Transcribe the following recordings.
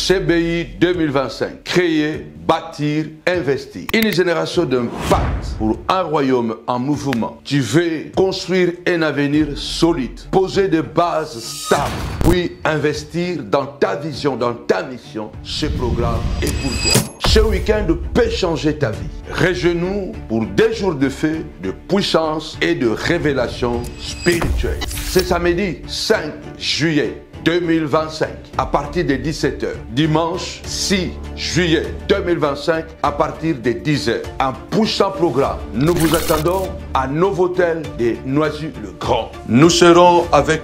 CBI 2025. Créer, bâtir, investir. Une génération d'impact pour un royaume en mouvement. Tu veux construire un avenir solide, poser des bases stables, puis investir dans ta vision, dans ta mission. Ce programme est pour toi. Ce week-end peut changer ta vie. Rejoins-nous pour 2 jours de feu, de puissance et de révélation spirituelle. C'est samedi 5 juillet 2025 à partir de 17h. Dimanche 6 juillet 2025 à partir de 10h. Un puissant programme. Nous vous attendons à Novotel de Noisy-le-Grand. Nous serons avec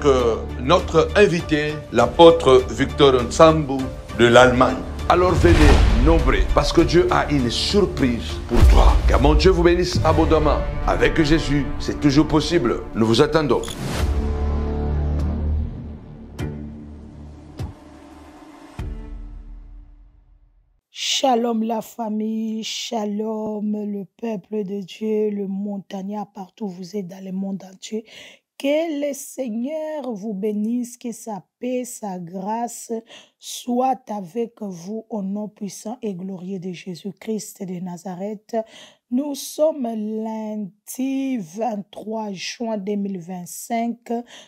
notre invité, l'apôtre Victor Nsambou de l'Allemagne. Alors venez nombreux parce que Dieu a une surprise pour toi. Que mon Dieu vous bénisse abondamment. Avec Jésus, c'est toujours possible. Nous vous attendons. Shalom la famille, shalom le peuple de Dieu, le montagnard partout où vous êtes dans le monde entier. Que le Seigneur vous bénisse, que sa paix, sa grâce soit avec vous au nom puissant et glorieux de Jésus-Christ de Nazareth. Nous sommes lundi 23 juin 2025.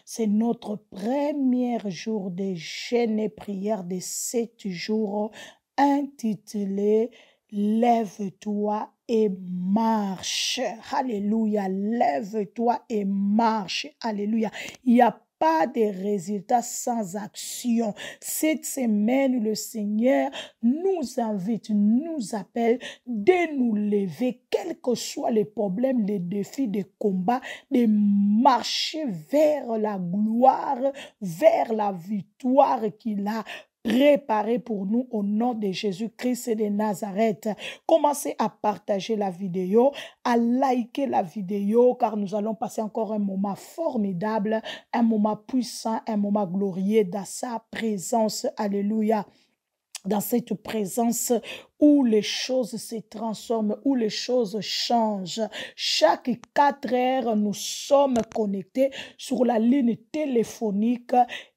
C'est notre premier jour de jeûne et prière de 7 jours intitulé « Lève-toi et marche ». Alléluia, lève-toi et marche. Alléluia. Il n'y a pas de résultat sans action. Cette semaine, le Seigneur nous invite, nous appelle de nous lever, quels que soient les problèmes, les défis, les combats, de marcher vers la gloire, vers la victoire qu'il a préparé pour nous au nom de Jésus-Christ de Nazareth. Commencez à partager la vidéo, à liker la vidéo, car nous allons passer encore un moment formidable, un moment puissant, un moment glorieux dans sa présence. Alléluia. Dans cette présence où les choses se transforment, où les choses changent. Chaque 4 heures, nous sommes connectés sur la ligne téléphonique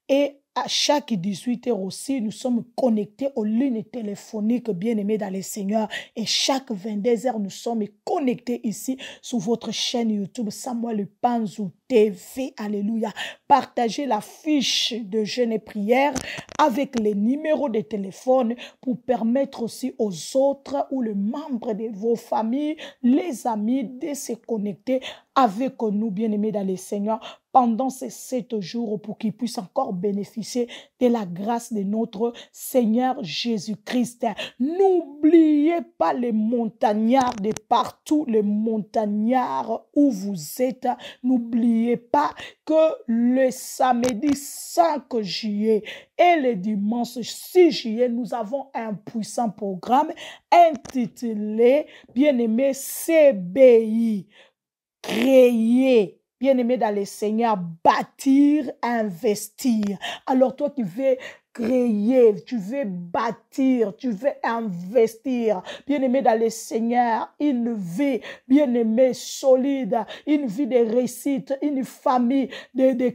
et à chaque 18 heures aussi, nous sommes connectés aux lignes téléphoniques bien-aimés dans le Seigneur. Et chaque 22 heures, nous sommes connectés ici sur votre chaîne YouTube Samuel Panzou TV. Alléluia. Partagez la fiche de jeûne et prière avec les numéros de téléphone pour permettre aussi aux autres ou les membres de vos familles, les amis de se connecter avec nous, bien-aimés dans le Seigneur, pendant ces 7 jours pour qu'ils puissent encore bénéficier de la grâce de notre Seigneur Jésus-Christ. N'oubliez pas les montagnards de partout, les montagnards où vous êtes. N'oubliez pas que le samedi 5 juillet et le dimanche 6 juillet, nous avons un puissant programme intitulé, bien-aimé, CBI. Créer, bien-aimé dans le Seigneur, bâtir, investir. Alors toi qui veux créer, tu veux bâtir, tu veux investir, bien-aimé dans le Seigneur, une vie, bien-aimé, solide, une vie de réussite, une famille de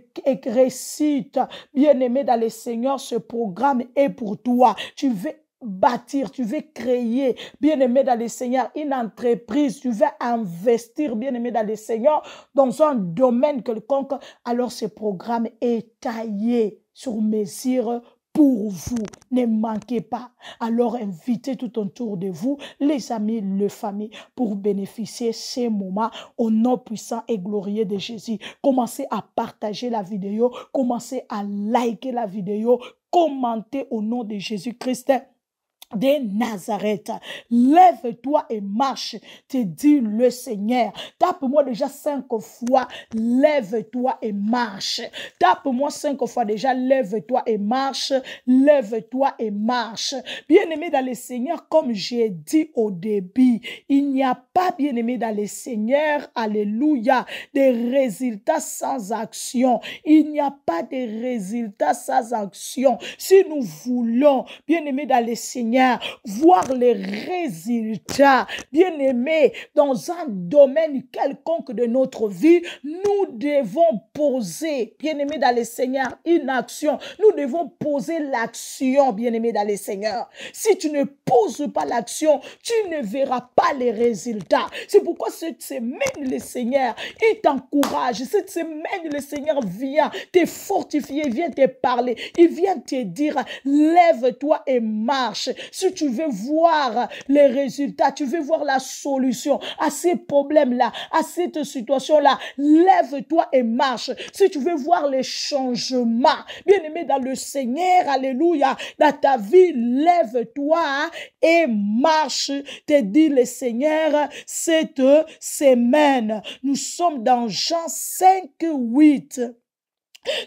réussite, bien-aimé dans le Seigneur, ce programme est pour toi. Tu veux bâtir, tu veux créer, bien-aimé dans le Seigneur, une entreprise, tu veux investir, bien-aimé dans le Seigneur, dans un domaine quelconque, alors ce programme est taillé sur mesure pour vous. Ne manquez pas. Alors invitez tout autour de vous, les amis, les familles, pour bénéficier ces moments au nom puissant et glorieux de Jésus. Commencez à partager la vidéo, commencez à liker la vidéo, commentez au nom de Jésus-Christ de Nazareth. Lève-toi et marche, te dit le Seigneur. Tape-moi déjà 5 fois, lève-toi et marche. Tape-moi 5 fois déjà, lève-toi et marche, lève-toi et marche. Bien-aimé dans le Seigneur, comme j'ai dit au début, il n'y a pas, bien-aimé dans le Seigneur, alléluia, des résultats sans action. Il n'y a pas de résultats sans action. Si nous voulons, bien-aimé dans le Seigneur, Seigneur, voir les résultats, bien-aimés, dans un domaine quelconque de notre vie, nous devons poser, bien-aimés dans le Seigneur, une action. Nous devons poser l'action, bien-aimés dans le Seigneur. Si tu ne poses pas l'action, tu ne verras pas les résultats. C'est pourquoi cette semaine, le Seigneur, il t'encourage. Cette semaine, le Seigneur vient te fortifier, vient te parler. Il vient te dire, lève-toi et marche. Si tu veux voir les résultats, tu veux voir la solution à ces problèmes-là, à cette situation-là, lève-toi et marche. Si tu veux voir les changements, bien-aimé dans le Seigneur, alléluia, dans ta vie, lève-toi et marche, te dit le Seigneur, cette semaine. Nous sommes dans Jean 5, 8.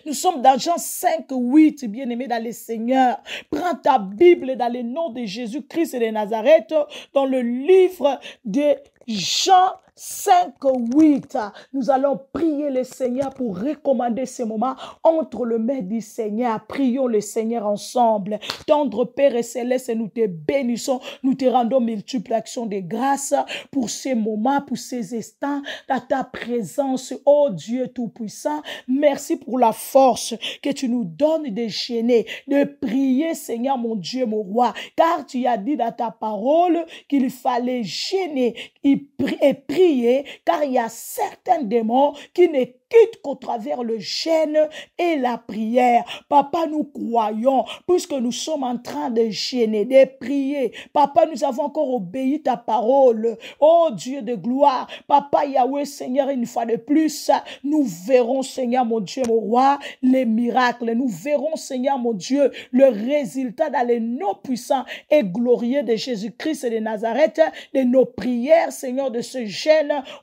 Nous sommes dans Jean 5, 8, bien-aimé dans le Seigneur. Prends ta Bible dans le nom de Jésus-Christ de Nazareth, dans le livre de Jean 5, 8. Nous allons prier le Seigneur pour recommander ce moment entre le mains du Seigneur. Prions le Seigneur ensemble. Tendre Père et Céleste, nous te bénissons. Nous te rendons multiples actions de grâce pour ces moments, pour ces instants, dans ta présence, ô Dieu Tout-Puissant. Merci pour la force que tu nous donnes de gêner, de prier, Seigneur, mon Dieu, mon roi. Car tu as dit dans ta parole qu'il fallait gêner et prier, car il y a certains démons qui ne quittent qu'au travers le jeûne et la prière. Papa, nous croyons, puisque nous sommes en train de gêner, de prier. Papa, nous avons encore obéi ta parole. Oh Dieu de gloire, Papa Yahweh, Seigneur, une fois de plus, nous verrons, Seigneur, mon Dieu, mon roi, les miracles. Nous verrons, Seigneur, mon Dieu, le résultat dans les noms puissants et glorieux de Jésus-Christ de Nazareth, de nos prières, Seigneur, de ce jeûne.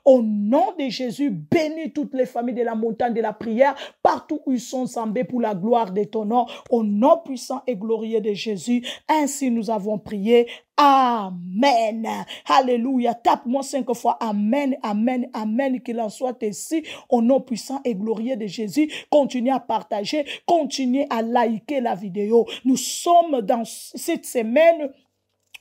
Au nom de Jésus, bénis toutes les familles de la montagne de la prière, partout où ils sont semblés pour la gloire de ton nom. Au nom puissant et glorieux de Jésus, ainsi nous avons prié. Amen. Alléluia. Tape-moi 5 fois. Amen, amen, amen. Qu'il en soit ainsi. Au nom puissant et glorieux de Jésus. Continuez à partager. Continuez à liker la vidéo. Nous sommes dans cette semaine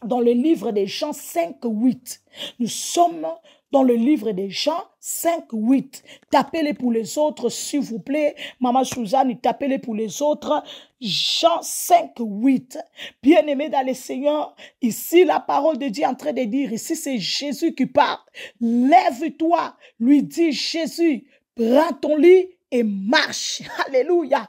dans le livre de Jean 5, 8. Nous sommes dans le livre de Jean 5, 8. Tapez-les pour les autres, s'il vous plaît. Maman Suzanne, tapez-les pour les autres. Jean 5, 8. Bien-aimé dans le Seigneur, ici la parole de Dieu est en train de dire, ici c'est Jésus qui parle. Lève-toi, lui dit Jésus, prends ton lit et marche. Alléluia.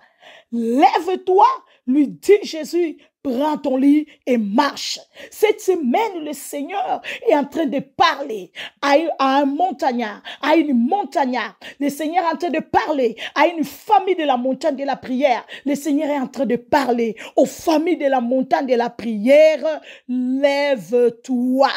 Lève-toi, lui dit Jésus, prends ton lit et marche. Cette semaine, le Seigneur est en train de parler à un montagnard, à une montagnard. Le Seigneur est en train de parler à une famille de la montagne de la prière. Le Seigneur est en train de parler aux familles de la montagne de la prière. Lève-toi.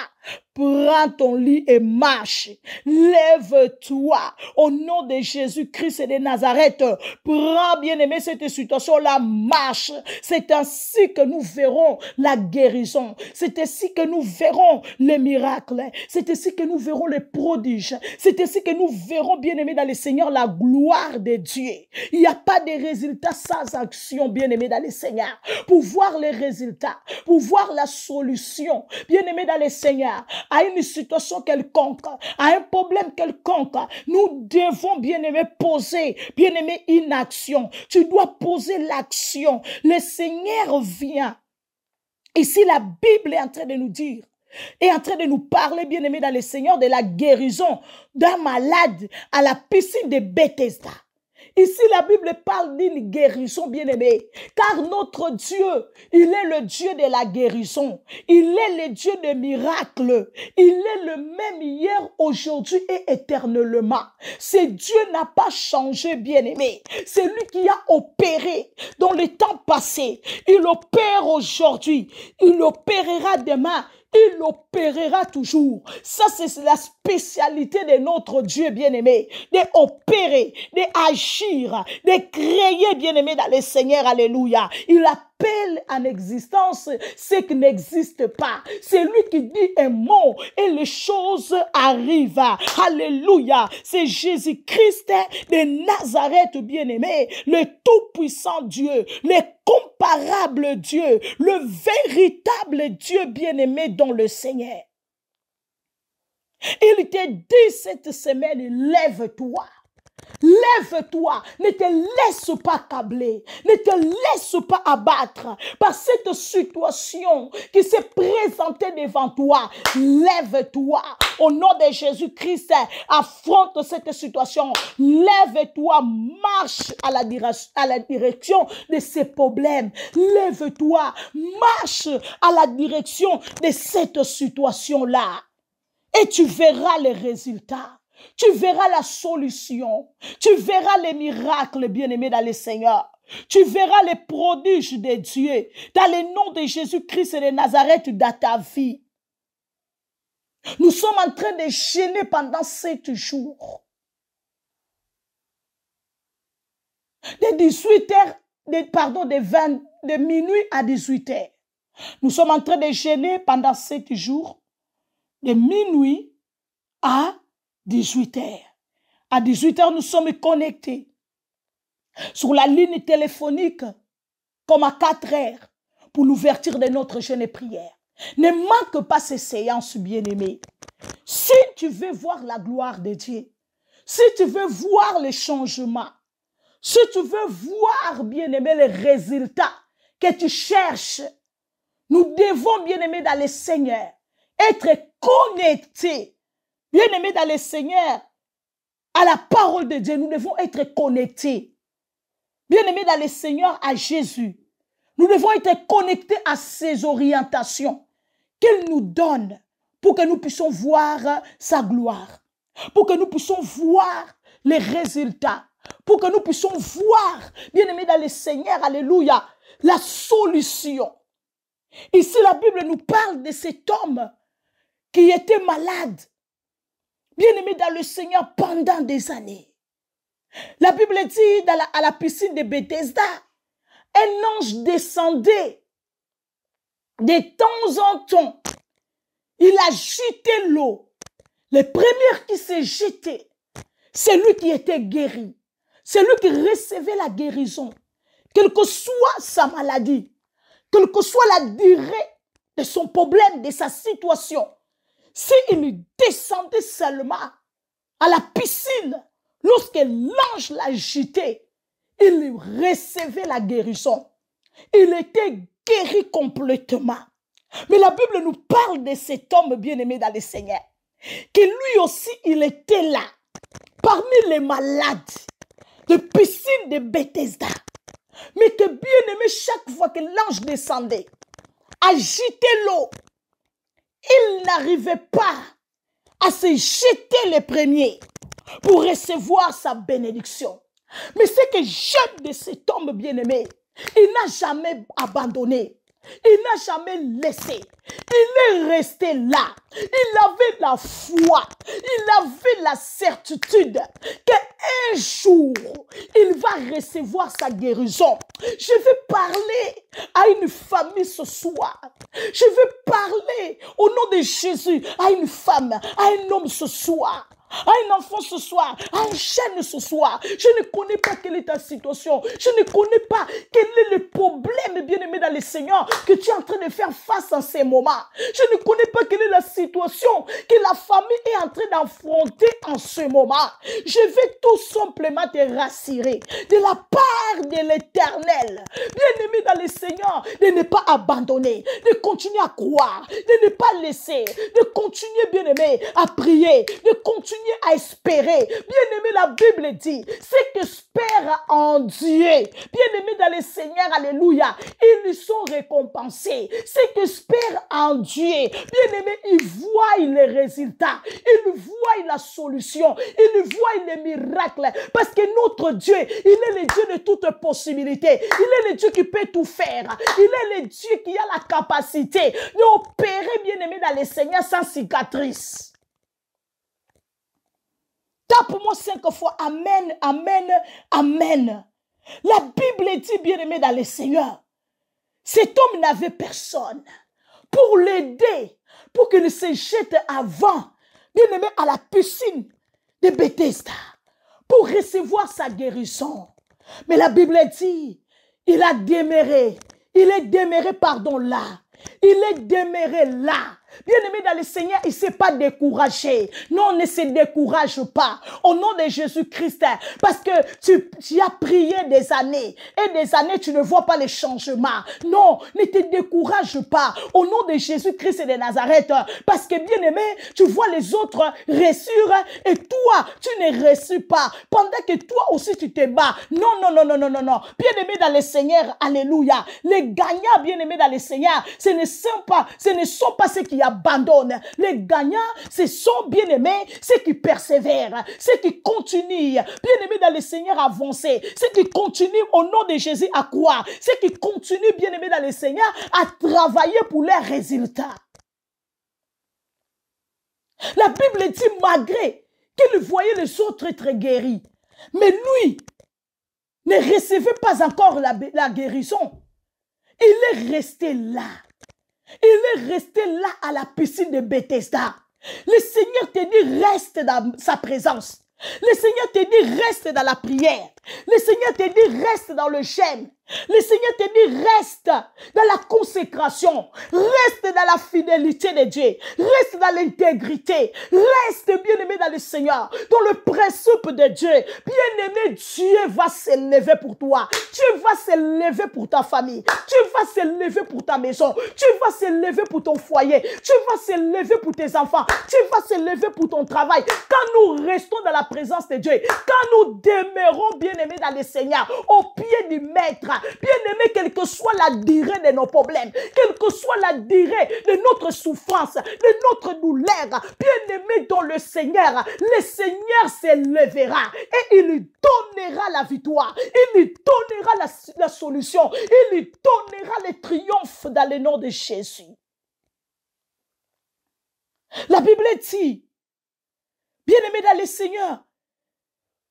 Prends ton lit et marche. Lève-toi au nom de Jésus-Christ de Nazareth. Prends, bien-aimé, cette situation-là, marche. C'est ainsi que nous verrons la guérison. C'est ainsi que nous verrons les miracles. C'est ainsi que nous verrons les prodiges. C'est ainsi que nous verrons, bien-aimé, dans le Seigneur, la gloire de Dieu. Il n'y a pas de résultats sans action, bien-aimé, dans le Seigneur. Pour voir les résultats, pour voir la solution, bien-aimé, dans le Seigneur, à une situation quelconque, à un problème quelconque, nous devons, bien-aimé, poser, bien-aimé, une action. Tu dois poser l'action. Le Seigneur vient. Ici, la Bible est en train de nous dire, est en train de nous parler, bien-aimé, dans le Seigneur, de la guérison d'un malade à la piscine de Bethesda. Ici, la Bible parle d'une guérison, bien-aimée, car notre Dieu, il est le Dieu de la guérison. Il est le Dieu des miracles. Il est le même hier, aujourd'hui et éternellement. Ce Dieu n'a pas changé, bien-aimé. C'est lui qui a opéré dans le temps passé. Il opère aujourd'hui. Il opérera demain. Il opérera toujours. Ça, c'est la spécialité de notre Dieu bien-aimé. D'opérer, d'agir, de créer bien-aimé dans le Seigneur. Alléluia. Il a appelle en existence ce qui n'existe pas. C'est lui qui dit un mot et les choses arrivent. Alléluia. C'est Jésus-Christ de Nazareth, bien-aimé, le tout-puissant Dieu, le comparable Dieu, le véritable Dieu bien-aimé dans le Seigneur. Il te dit cette semaine, lève-toi. Lève-toi, ne te laisse pas câbler, ne te laisse pas abattre par cette situation qui s'est présentée devant toi. Lève-toi, au nom de Jésus-Christ, affronte cette situation. Lève-toi, marche à la direction de ces problèmes. Lève-toi, marche à la direction de cette situation-là. Et tu verras les résultats. Tu verras la solution. Tu verras les miracles, bien-aimés dans le Seigneur. Tu verras les prodiges de Dieu dans le nom de Jésus-Christ de Nazareth dans ta vie. Nous sommes en train de jeûner pendant 7 jours. De 18h, de minuit à 18h. Nous sommes en train de jeûner pendant 7 jours. De minuit à 18h. À 18h, nous sommes connectés sur la ligne téléphonique comme à 4h pour l'ouverture de notre jeûne et prière. Ne manque pas ces séances, bien-aimées. Si tu veux voir la gloire de Dieu, si tu veux voir les changements, si tu veux voir, bien-aimé, les résultats que tu cherches, nous devons, bien-aimé, dans le Seigneur, être connectés. Bien-aimés dans le Seigneur, à la parole de Dieu, nous devons être connectés. Bien-aimés dans le Seigneur, à Jésus, nous devons être connectés à ses orientations qu'il nous donne pour que nous puissions voir sa gloire, pour que nous puissions voir les résultats, pour que nous puissions voir, bien-aimés dans le Seigneur, alléluia, la solution. Ici, la Bible nous parle de cet homme qui était malade, bien-aimé dans le Seigneur pendant des années. La Bible dit à la piscine de Bethesda, un ange descendait de temps en temps. Il a jeté l'eau. Le premier qui s'est jeté, c'est lui qui était guéri. C'est lui qui recevait la guérison. Quelle que soit sa maladie, quelle que soit la durée de son problème, de sa situation, s'il descendait seulement à la piscine, lorsque l'ange l'a jeté, il recevait la guérison. Il était guéri complètement. Mais la Bible nous parle de cet homme bien-aimé dans le Seigneur, que lui aussi, il était là, parmi les malades de piscine de Bethesda. Mais que bien-aimé, chaque fois que l'ange descendait, agitait l'eau, il n'arrivait pas à se jeter le premier pour recevoir sa bénédiction. Mais ce que j'aime de cet homme bien-aimé, il n'a jamais abandonné. Il n'a jamais laissé. Il est resté là. Il avait la foi. Il avait la certitude qu'un jour, il va recevoir sa guérison. Je vais parler à une famille ce soir. Je vais parler au nom de Jésus à une femme, à un homme ce soir, à un enfant ce soir, à un jeune ce soir. Je ne connais pas quelle est ta situation. Je ne connais pas quel est le problème, bien-aimé dans le Seigneur, que tu es en train de faire face en ces moments. Je ne connais pas quelle est la situation que la famille est en train d'affronter en ce moment. Je vais tout simplement te rassurer de la part de l'Éternel, bien-aimé dans le Seigneur, de ne pas abandonner, de continuer à croire, de ne pas laisser, de continuer, bien-aimé, à prier, de continuer à espérer. Bien-aimé, la Bible dit, c'est que espère en Dieu. Bien-aimé dans le Seigneur, alléluia, ils sont récompensés. C'est que espère en Dieu. Bien-aimé, ils voient les résultats, ils voient la solution, ils voient les miracles. Parce que notre Dieu, il est le Dieu de toutes possibilités. Il est le Dieu qui peut tout faire. Il est le Dieu qui a la capacité d'opérer, bien-aimé, dans le Seigneur sans cicatrice. Tape-moi 5 fois. Amen, amen, amen. La Bible dit, bien-aimé dans le Seigneur, Cet homme n'avait personne pour l'aider, pour qu'il se jette avant, bien aimé, à la piscine de Bethesda, pour recevoir sa guérison. Mais la Bible dit, il est demeuré là. Il est demeuré là. Bien-aimé dans le Seigneur, il ne s'est pas découragé. Non, ne se décourage pas. Au nom de Jésus-Christ, parce que tu as prié des années et des années, tu ne vois pas les changements. Non, ne te décourage pas. Au nom de Jésus-Christ de Nazareth, parce que bien-aimé, tu vois les autres réussir et toi, tu ne réussis pas. Pendant que toi aussi, tu te bats. Non, non, non, non, non, non, non. Bien-aimé dans le Seigneur, alléluia. Les gagnants, bien-aimés dans le Seigneur, ce ne sont pas ceux qui abandonnent. Les gagnants, ce sont bien-aimés, ceux qui persévèrent, ceux qui continuent, bien-aimés dans le Seigneur, à avancer, ceux qui continuent au nom de Jésus à croire, ceux qui continuent, bien-aimés dans le Seigneur, à travailler pour leurs résultats. La Bible dit, malgré qu'il voyait les autres être guéris, mais lui ne recevait pas encore la guérison. Il est resté là. Il est resté là à la piscine de Bethesda. Le Seigneur te dit, reste dans sa présence. Le Seigneur te dit, reste dans la prière. Le Seigneur te dit, reste dans le jeûne. Le Seigneur te dit, reste dans la consécration. Reste dans la fidélité de Dieu. Reste dans l'intégrité. Reste bien-aimé dans le Seigneur, dans le principe de Dieu. Bien-aimé, Dieu va s'élever pour toi. Dieu va s'élever pour ta famille. Dieu va s'élever pour ta maison. Dieu va s'élever pour ton foyer. Dieu va s'élever pour tes enfants. Dieu va s'élever pour ton travail. Quand nous restons dans la présence de Dieu, quand nous demeurons bien-aimés dans le Seigneur, au pied du Maître, bien-aimés, quelle que soit la durée de nos problèmes, quelle que soit la durée de notre souffrance, de notre douleur, bien-aimés dans le Seigneur s'élèvera et il lui donnera la victoire, il lui donnera la solution, il lui donnera le triomphe dans le nom de Jésus. La Bible dit, bien-aimés dans le Seigneur,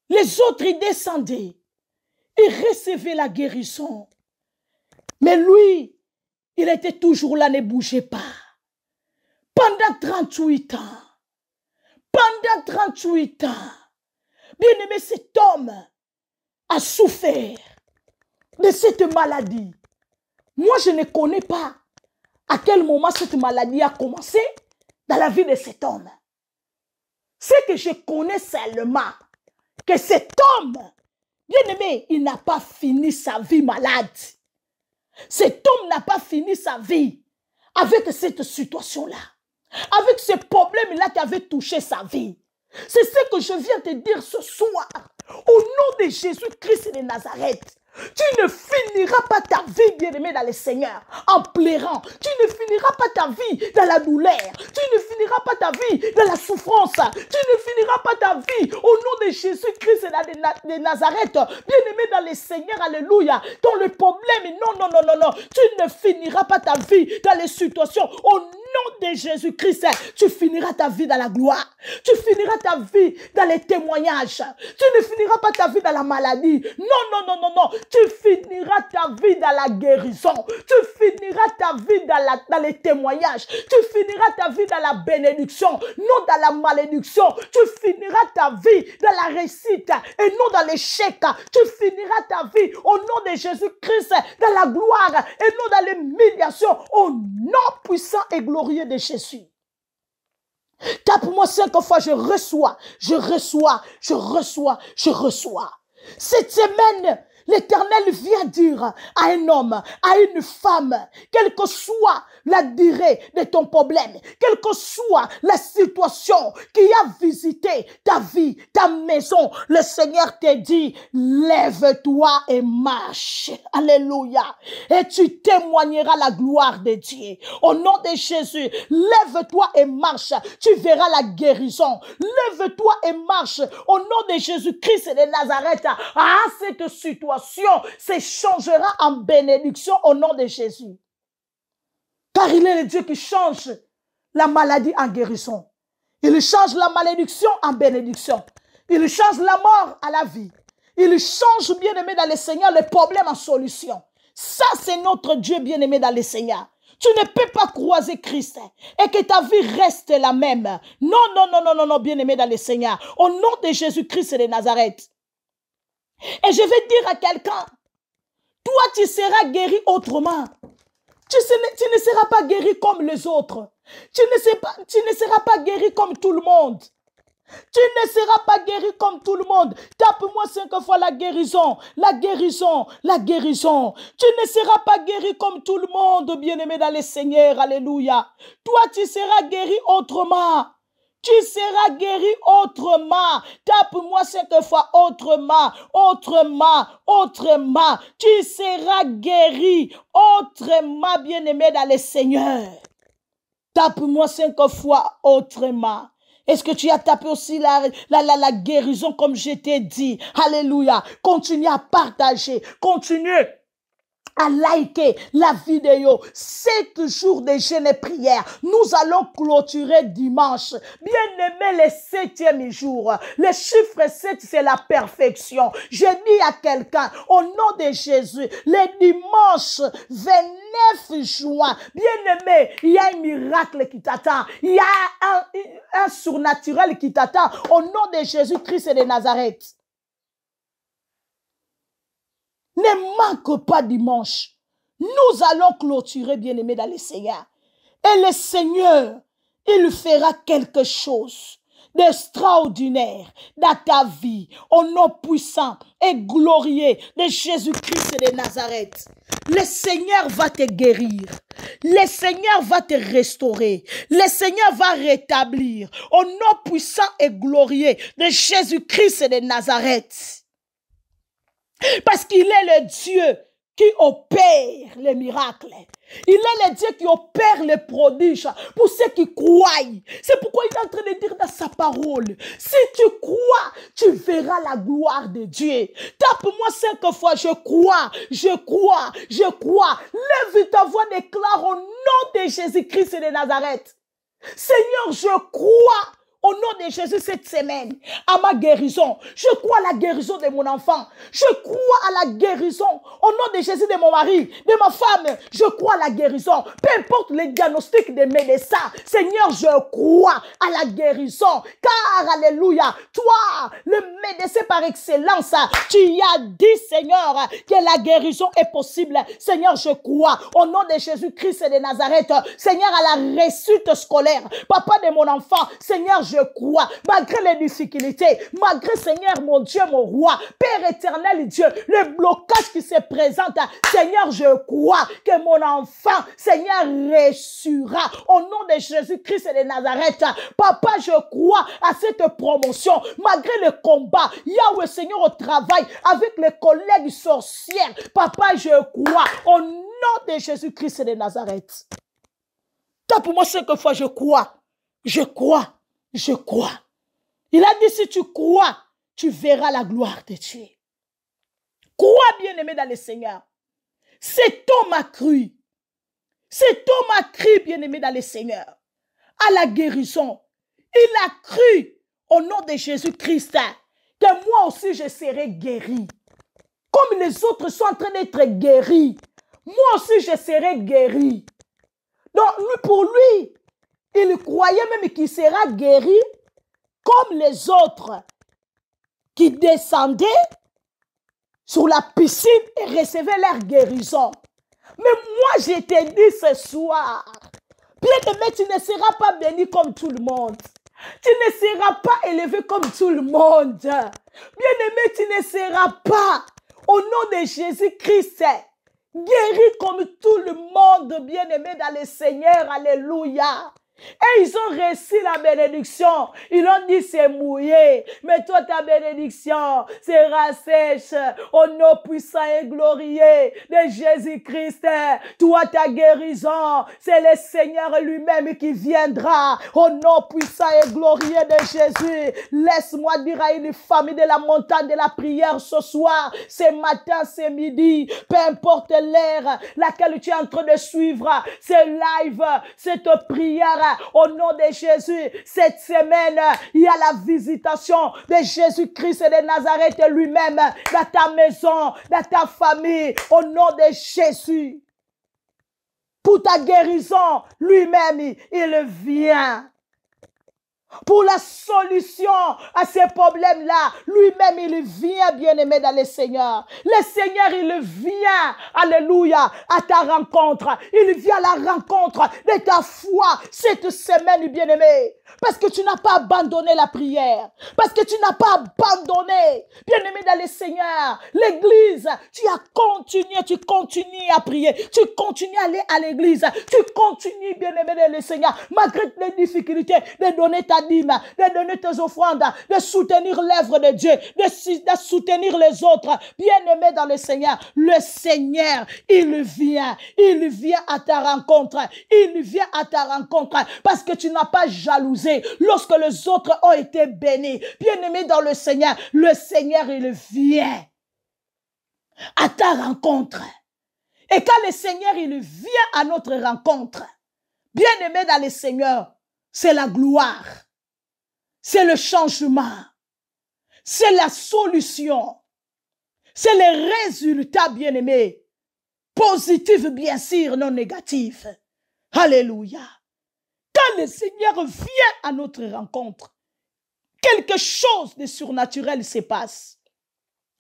les autres y descendaient. Il recevait la guérison. Mais lui, il était toujours là, ne bougeait pas. Pendant 38 ans. Pendant 38 ans. Bien-aimé, cet homme a souffert de cette maladie. Moi, je ne connais pas à quel moment cette maladie a commencé dans la vie de cet homme. Ce que je connais seulement, que cet homme, bien-aimé, il n'a pas fini sa vie malade. Cet homme n'a pas fini sa vie avec cette situation-là, avec ce problème-là qui avait touché sa vie. C'est ce que je viens te dire ce soir. Au nom de Jésus-Christ de Nazareth, tu ne finiras pas ta vie, bien-aimé, dans le Seigneur, en pleurant. Tu ne finiras pas ta vie dans la douleur. Tu ne finiras pas ta vie dans la souffrance. Tu ne finiras pas ta vie au nom de Jésus-Christ de Nazareth, bien-aimé dans le Seigneur, alléluia. Dans le problème, non, non, non, non, non. Tu ne finiras pas ta vie dans les situations. Au nom de Jésus-Christ, tu finiras ta vie dans la gloire. Tu finiras ta vie dans les témoignages. Tu ne finiras pas ta vie dans la maladie. Non, non, non, non, non. Tu finiras ta vie dans la guérison. Tu finiras ta vie dans les témoignages. Tu finiras ta vie dans la bénédiction, non dans la malédiction. Tu finiras ta vie dans la réussite et non dans l'échec. Tu finiras ta vie au nom de Jésus-Christ dans la gloire et non dans l'humiliation. Au nom puissant et glorieux de Jésus. Tape-moi 5 fois, je reçois, je reçois, je reçois, je reçois. Cette semaine, l'Éternel vient dire à un homme, à une femme, quelle que soit la durée de ton problème, quelle que soit la situation qui a visité ta vie, ta maison, le Seigneur te dit, lève-toi et marche. Alléluia. Et tu témoigneras la gloire de Dieu. Au nom de Jésus, lève-toi et marche. Tu verras la guérison. Lève-toi et marche. Au nom de Jésus-Christ de Nazareth, à cette situation se changera en bénédiction au nom de Jésus. Car il est le Dieu qui change la maladie en guérison. Il change la malédiction en bénédiction. Il change la mort à la vie. Il change, bien-aimé dans le Seigneur, le problème en solution. Ça, c'est notre Dieu bien-aimé dans le Seigneur. Tu ne peux pas croiser Christ et que ta vie reste la même. Non, non, non, non, non, non, bien-aimé dans le Seigneur. Au nom de Jésus-Christ de Nazareth. Et je vais dire à quelqu'un, toi, tu seras guéri autrement. Tu ne seras pas guéri comme les autres. Tu ne seras pas guéri comme tout le monde. Tu ne seras pas guéri comme tout le monde. Tape-moi 5 fois la guérison, la guérison, la guérison. Tu ne seras pas guéri comme tout le monde, bien-aimé dans le Seigneur. Alléluia. Toi, tu seras guéri autrement. Tu seras guéri autrement. Tape-moi 5 fois autrement, autrement, autrement. Tu seras guéri autrement, bien-aimé dans le Seigneur. Tape-moi 5 fois autrement. Est-ce que tu as tapé aussi la guérison comme je t'ai dit? Alléluia. Continue à partager. Continue à liker la vidéo. 7 jours de jeûne et prière. Nous allons clôturer dimanche. Bien-aimé, le 7e jour. Le chiffre 7, c'est la perfection. Je dis à quelqu'un, au nom de Jésus, le dimanche 29 juin, bien-aimé, il y a un miracle qui t'attend. Il y a un surnaturel qui t'attend. Au nom de Jésus-Christ de Nazareth. Ne manque pas dimanche. Nous allons clôturer, bien-aimé, dans le Seigneur. Et le Seigneur, il fera quelque chose d'extraordinaire dans ta vie, au nom puissant et glorieux de Jésus-Christ de Nazareth. Le Seigneur va te guérir. Le Seigneur va te restaurer. Le Seigneur va rétablir, au nom puissant et glorieux de Jésus-Christ de Nazareth. Parce qu'il est le Dieu qui opère les miracles. Il est le Dieu qui opère les prodiges pour ceux qui croient. C'est pourquoi il est en train de dire dans sa parole, si tu crois, tu verras la gloire de Dieu. Tape-moi 5 fois, je crois, je crois, je crois. Lève ta voix, déclare au nom de Jésus-Christ de Nazareth. Seigneur, je crois. Au nom de Jésus cette semaine, à ma guérison. Je crois à la guérison de mon enfant. Je crois à la guérison. Au nom de Jésus de mon mari, de ma femme. Je crois à la guérison. Peu importe les diagnostics des médecins. Seigneur, je crois à la guérison. Car, alléluia, toi, le médecin par excellence, tu as dit, Seigneur, que la guérison est possible. Seigneur, je crois. Au nom de Jésus-Christ de Nazareth. Seigneur, à la réussite scolaire. Papa de mon enfant. Seigneur, je crois, malgré les difficultés, malgré, Seigneur, mon Dieu, mon roi, Père éternel, Dieu, le blocage qui se présente, Seigneur, je crois que mon enfant, Seigneur, réussira. Au nom de Jésus-Christ de Nazareth, Papa, je crois à cette promotion, malgré le combat, Yahweh, Seigneur, au travail, avec les collègues sorcières, Papa, je crois, au nom de Jésus-Christ de Nazareth. Tape-moi 5 fois, je crois, je crois. Je crois. Il a dit, si tu crois, tu verras la gloire de Dieu. Crois, bien-aimé dans le Seigneur. Cet homme a cru. Cet homme a cru, bien-aimé dans le Seigneur, à la guérison. Il a cru au nom de Jésus-Christ que moi aussi je serai guéri. Comme les autres sont en train d'être guéris, moi aussi je serai guéri. Donc, pour lui, il croyait même qu'il sera guéri comme les autres qui descendaient sur la piscine et recevaient leur guérison. Mais moi, je te dis ce soir, bien-aimé, tu ne seras pas béni comme tout le monde. Tu ne seras pas élevé comme tout le monde. Bien-aimé, tu ne seras pas, au nom de Jésus-Christ, guéri comme tout le monde, bien-aimé dans le Seigneur. Alléluia. Et ils ont reçu la bénédiction. Ils ont dit c'est mouillé. Mais toi ta bénédiction sera sèche. Au nom puissant et glorieux de Jésus-Christ. Toi ta guérison, c'est le Seigneur lui-même qui viendra. Au nom puissant et glorieux de Jésus. Laisse-moi dire à une famille de la montagne de la prière ce soir, ce matin, ce midi, peu importe l'heure laquelle tu es en train de suivre ce live, cette prière. Au nom de Jésus, cette semaine, il y a la visitation de Jésus-Christ de Nazareth lui-même dans ta maison, dans ta famille. Au nom de Jésus. Pour ta guérison, lui-même, il vient. Pour la solution à ces problèmes-là, lui-même, il vient, bien-aimé dans le Seigneur. Le Seigneur, il vient, alléluia, à ta rencontre. Il vient à la rencontre de ta foi cette semaine, bien-aimé. Parce que tu n'as pas abandonné la prière. Parce que tu n'as pas abandonné, bien-aimé dans le Seigneur. L'église, tu as continué, tu continues à prier. Tu continues à aller à l'église. Tu continues, bien-aimé dans le Seigneur. Malgré les difficultés, de donner ta dîme, de donner tes offrandes, de soutenir l'œuvre de Dieu, de soutenir les autres. Bien-aimé dans le Seigneur, il vient à ta rencontre. Il vient à ta rencontre parce que tu n'as pas jalousé lorsque les autres ont été bénis. Bien-aimé dans le Seigneur, il vient à ta rencontre. Et quand le Seigneur, il vient à notre rencontre, bien-aimé dans le Seigneur, c'est la gloire, c'est le changement, c'est la solution, c'est les résultats, bien-aimés, positifs, bien sûr, non négatifs. Alléluia. Quand le Seigneur vient à notre rencontre, quelque chose de surnaturel se passe.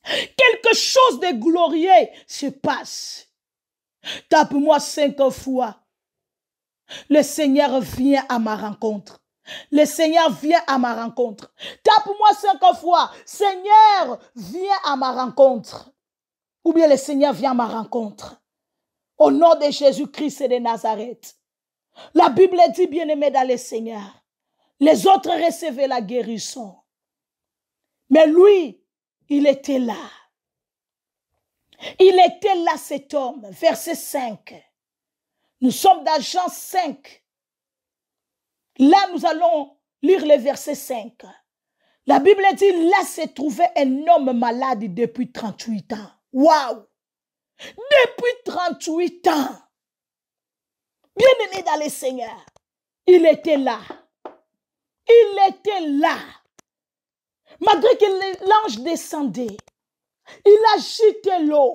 Quelque chose de glorieux se passe. Tape-moi 5 fois. Le Seigneur vient à ma rencontre. Le Seigneur vient à ma rencontre. Tape-moi 5 fois. Seigneur, viens à ma rencontre. Ou bien le Seigneur vient à ma rencontre. Au nom de Jésus-Christ de Nazareth. La Bible dit, bien-aimé dans le Seigneur, les autres recevaient la guérison. Mais lui, il était là. Il était là, cet homme. Verset 5. Nous sommes dans Jean 5. Là, nous allons lire le verset 5. La Bible dit, là se trouvait un homme malade depuis 38 ans. Waouh! Depuis 38 ans. Bien-aimé dans le Seigneur, il était là. Il était là. Malgré que l'ange descendait, il agitait l'eau.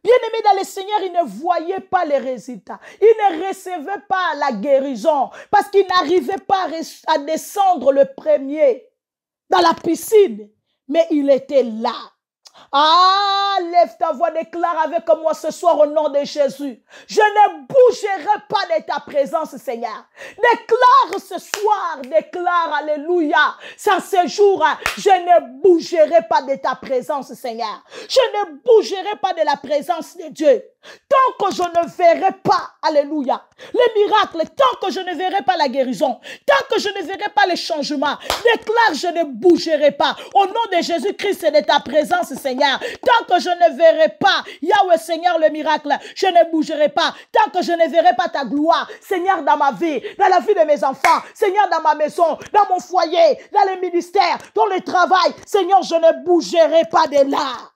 Bien-aimé dans le Seigneur, il ne voyait pas les résultats. Il ne recevait pas la guérison parce qu'il n'arrivait pas à descendre le premier dans la piscine. Mais il était là. Ah, lève ta voix, déclare avec moi ce soir au nom de Jésus. Je ne bougerai pas de ta présence, Seigneur. Déclare ce soir, déclare, alléluia. Sans ce jour, je ne bougerai pas de ta présence, Seigneur. Je ne bougerai pas de la présence de Dieu. Tant que je ne verrai pas, alléluia, les miracles, tant que je ne verrai pas la guérison, tant que je ne verrai pas les changements, déclare, je ne bougerai pas. Au nom de Jésus-Christ et de ta présence, Seigneur, tant que je ne verrai pas, Yahweh Seigneur, le miracle, je ne bougerai pas. Tant que je ne verrai pas ta gloire, Seigneur, dans ma vie, dans la vie de mes enfants, Seigneur, dans ma maison, dans mon foyer, dans le ministère, dans le travail, Seigneur, je ne bougerai pas de là.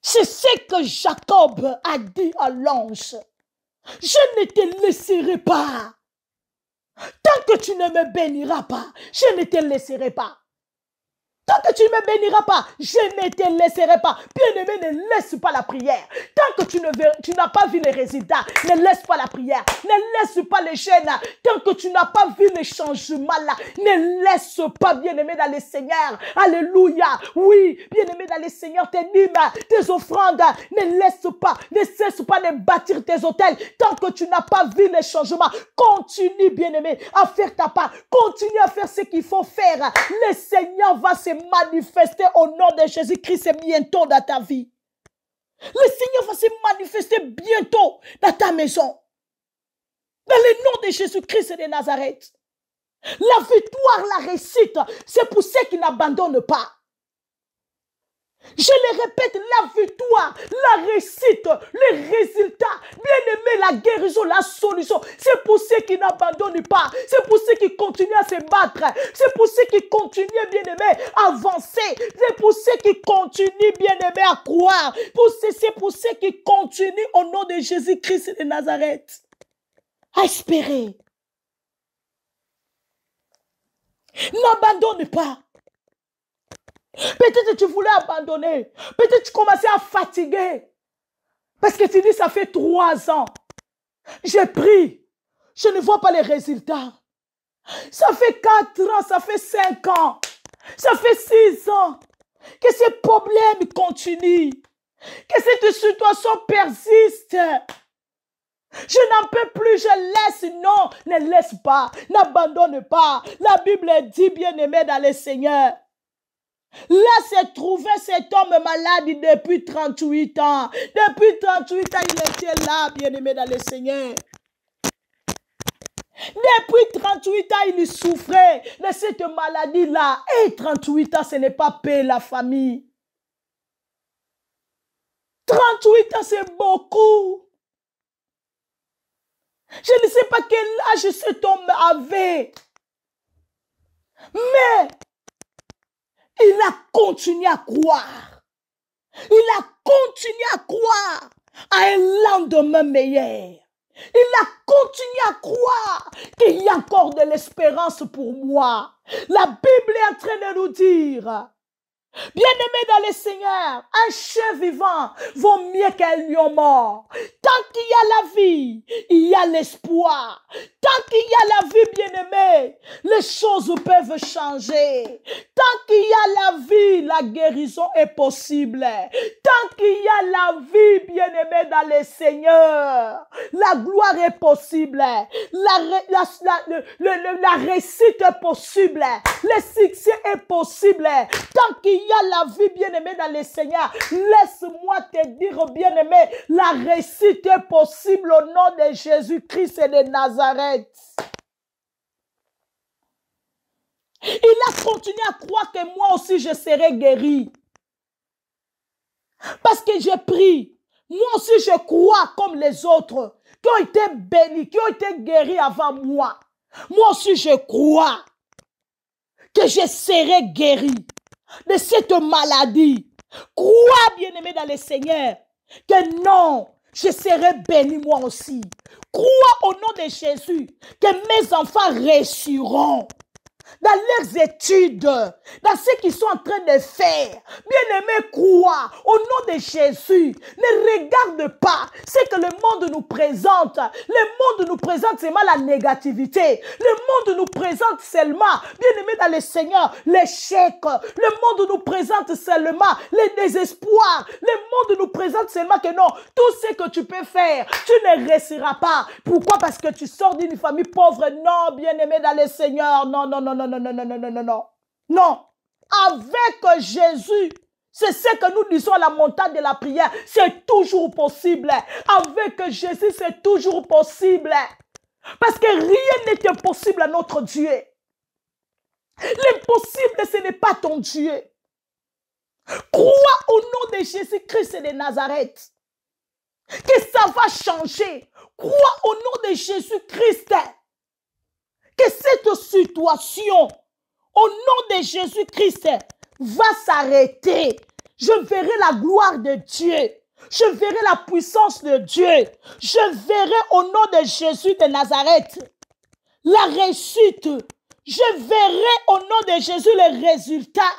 C'est ce que Jacob a dit à l'ange. Je ne te laisserai pas. Tant que tu ne me béniras pas, je ne te laisserai pas. Tant que tu ne me béniras pas, je ne te laisserai pas. Bien-aimé, ne laisse pas la prière. Tant que tu n'as pas vu les résultats, ne laisse pas la prière. Ne laisse pas les chaînes. Tant que tu n'as pas vu les changements là, ne laisse pas, bien-aimé dans le Seigneur. Alléluia. Oui, bien-aimé dans le Seigneur, tes dîmes, tes offrandes, ne laisse pas, ne cesse pas de bâtir tes hôtels. Tant que tu n'as pas vu les changements, continue, bien-aimé, à faire ta part. Continue à faire ce qu'il faut faire. Le Seigneur va se manifester au nom de Jésus-Christ bientôt dans ta vie. Le Seigneur va se manifester bientôt dans ta maison. Dans le nom de Jésus-Christ de Nazareth. La victoire, la réussite, c'est pour ceux qui n'abandonnent pas. Je le répète, la victoire, la réussite, les résultats, bien-aimé, la guérison, la solution, c'est pour ceux qui n'abandonnent pas, c'est pour ceux qui continuent à se battre, c'est pour ceux qui continuent, bien-aimé, à avancer, c'est pour ceux qui continuent, bien-aimé, à croire, c'est pour ceux qui continuent au nom de Jésus-Christ de Nazareth. à espérer. N'abandonne pas. Peut-être que tu voulais abandonner. Peut-être que tu commençais à fatiguer. Parce que tu dis, ça fait 3 ans. J'ai pris. Je ne vois pas les résultats. Ça fait 4 ans, ça fait 5 ans. Ça fait 6 ans. Que ces problèmes continuent. Que cette situation persiste. Je n'en peux plus, je laisse. Non, ne laisse pas. N'abandonne pas. La Bible dit, bien-aimé dans le Seigneur. Là se trouvait cet homme malade depuis 38 ans. Depuis 38 ans, il était là, bien-aimé dans le Seigneur. Depuis 38 ans, il souffrait de cette maladie-là. Et 38 ans, ce n'est pas paix, la famille. 38 ans, c'est beaucoup. Je ne sais pas quel âge cet homme avait. Mais il a continué à croire. Il a continué à croire à un lendemain meilleur. Il a continué à croire qu'il y a encore de l'espérance pour moi. La Bible est en train de nous dire, bien-aimé dans le Seigneur, un chien vivant vaut mieux qu'un lion mort. Tant qu'il y a la vie, il y a l'espoir. Tant qu'il y a la vie, bien-aimé, les choses peuvent changer. Tant qu'il y a la vie, la guérison est possible. Tant qu'il y a la vie, bien-aimé dans le Seigneur, la gloire est possible. La réussite est possible. Le succès est possible. Tant qu'il y a la vie, bien-aimé dans le Seigneur, laisse-moi te dire, bien-aimé, la réussite est possible au nom de Jésus-Christ et de Nazareth. Il a continué à croire que moi aussi je serai guéri. Parce que j'ai pris. Moi aussi je crois comme les autres qui ont été bénis, qui ont été guéris avant moi. Moi aussi je crois que je serai guéri de cette maladie. Crois, bien-aimé dans le Seigneur, que non, je serai béni moi aussi. Crois au nom de Jésus que mes enfants réussiront dans leurs études, dans ce qu'ils sont en train de faire. Bien-aimé, crois au nom de Jésus. Ne regarde pas ce que le monde nous présente. Le monde nous présente seulement la négativité. Le monde nous présente seulement, bien-aimé dans le Seigneur, l'échec. Le monde nous présente seulement le désespoir. Le monde nous présente seulement que non, tout ce que tu peux faire, tu ne réussiras pas. Pourquoi? Parce que tu sors d'une famille pauvre. Non, bien-aimé dans le Seigneur. Non, non, non, non, non, non, non, non, non, non. Non. Avec Jésus, c'est ce que nous disons à la montagne de la prière. C'est toujours possible. Avec Jésus, c'est toujours possible. Parce que rien n'est impossible à notre Dieu. L'impossible, ce n'est pas ton Dieu. Crois au nom de Jésus-Christ de Nazareth que ça va changer. Crois au nom de Jésus-Christ que cette situation, au nom de Jésus-Christ, va s'arrêter. Je verrai la gloire de Dieu. Je verrai la puissance de Dieu. Je verrai au nom de Jésus de Nazareth la réussite. Je verrai au nom de Jésus les résultats.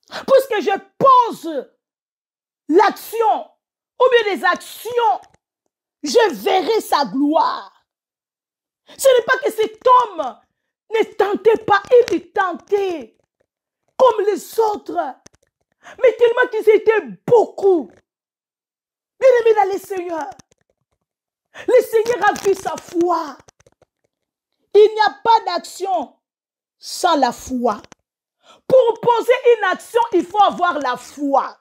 Puisque je pose l'action ou bien les actions, je verrai sa gloire. Ce n'est pas que cet homme ne tentait pas, il tentait comme les autres. Mais tellement qu'ils étaient beaucoup. Bien-aimés dans le Seigneur. Le Seigneur a vu sa foi. Il n'y a pas d'action sans la foi. Pour poser une action, il faut avoir la foi.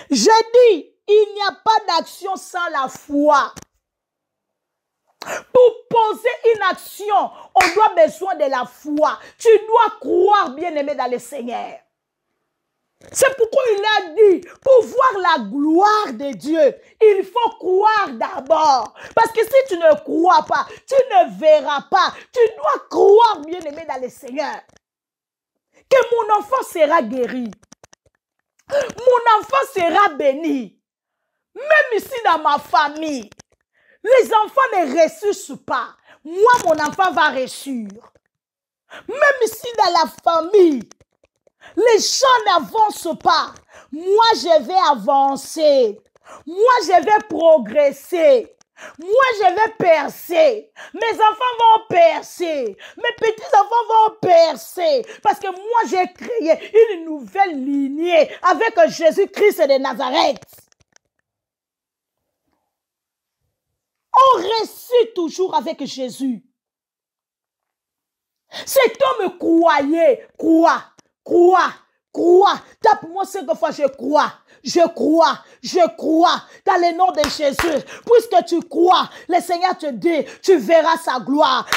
J'ai dit, il n'y a pas d'action sans la foi. Pour poser une action, on doit besoin de la foi. Tu dois croire, bien-aimé dans le Seigneur. C'est pourquoi il a dit, pour voir la gloire de Dieu, il faut croire d'abord. Parce que si tu ne crois pas, tu ne verras pas. Tu dois croire, bien-aimé dans le Seigneur, que mon enfant sera guéri. Mon enfant sera béni. Même ici dans ma famille, les enfants ne ressuscitent pas. Moi, mon enfant va réussir. Même ici dans la famille, les gens n'avancent pas. Moi, je vais avancer. Moi, je vais progresser. Moi, je vais percer. Mes enfants vont percer. Mes petits-enfants vont percer. Parce que moi, j'ai créé une nouvelle lignée avec Jésus-Christ de Nazareth. On réussit toujours avec Jésus. Cet homme croyait, croit. Tape-moi 5 fois, je crois. Dans le nom de Jésus. Puisque tu crois, le Seigneur te dit, tu verras sa gloire.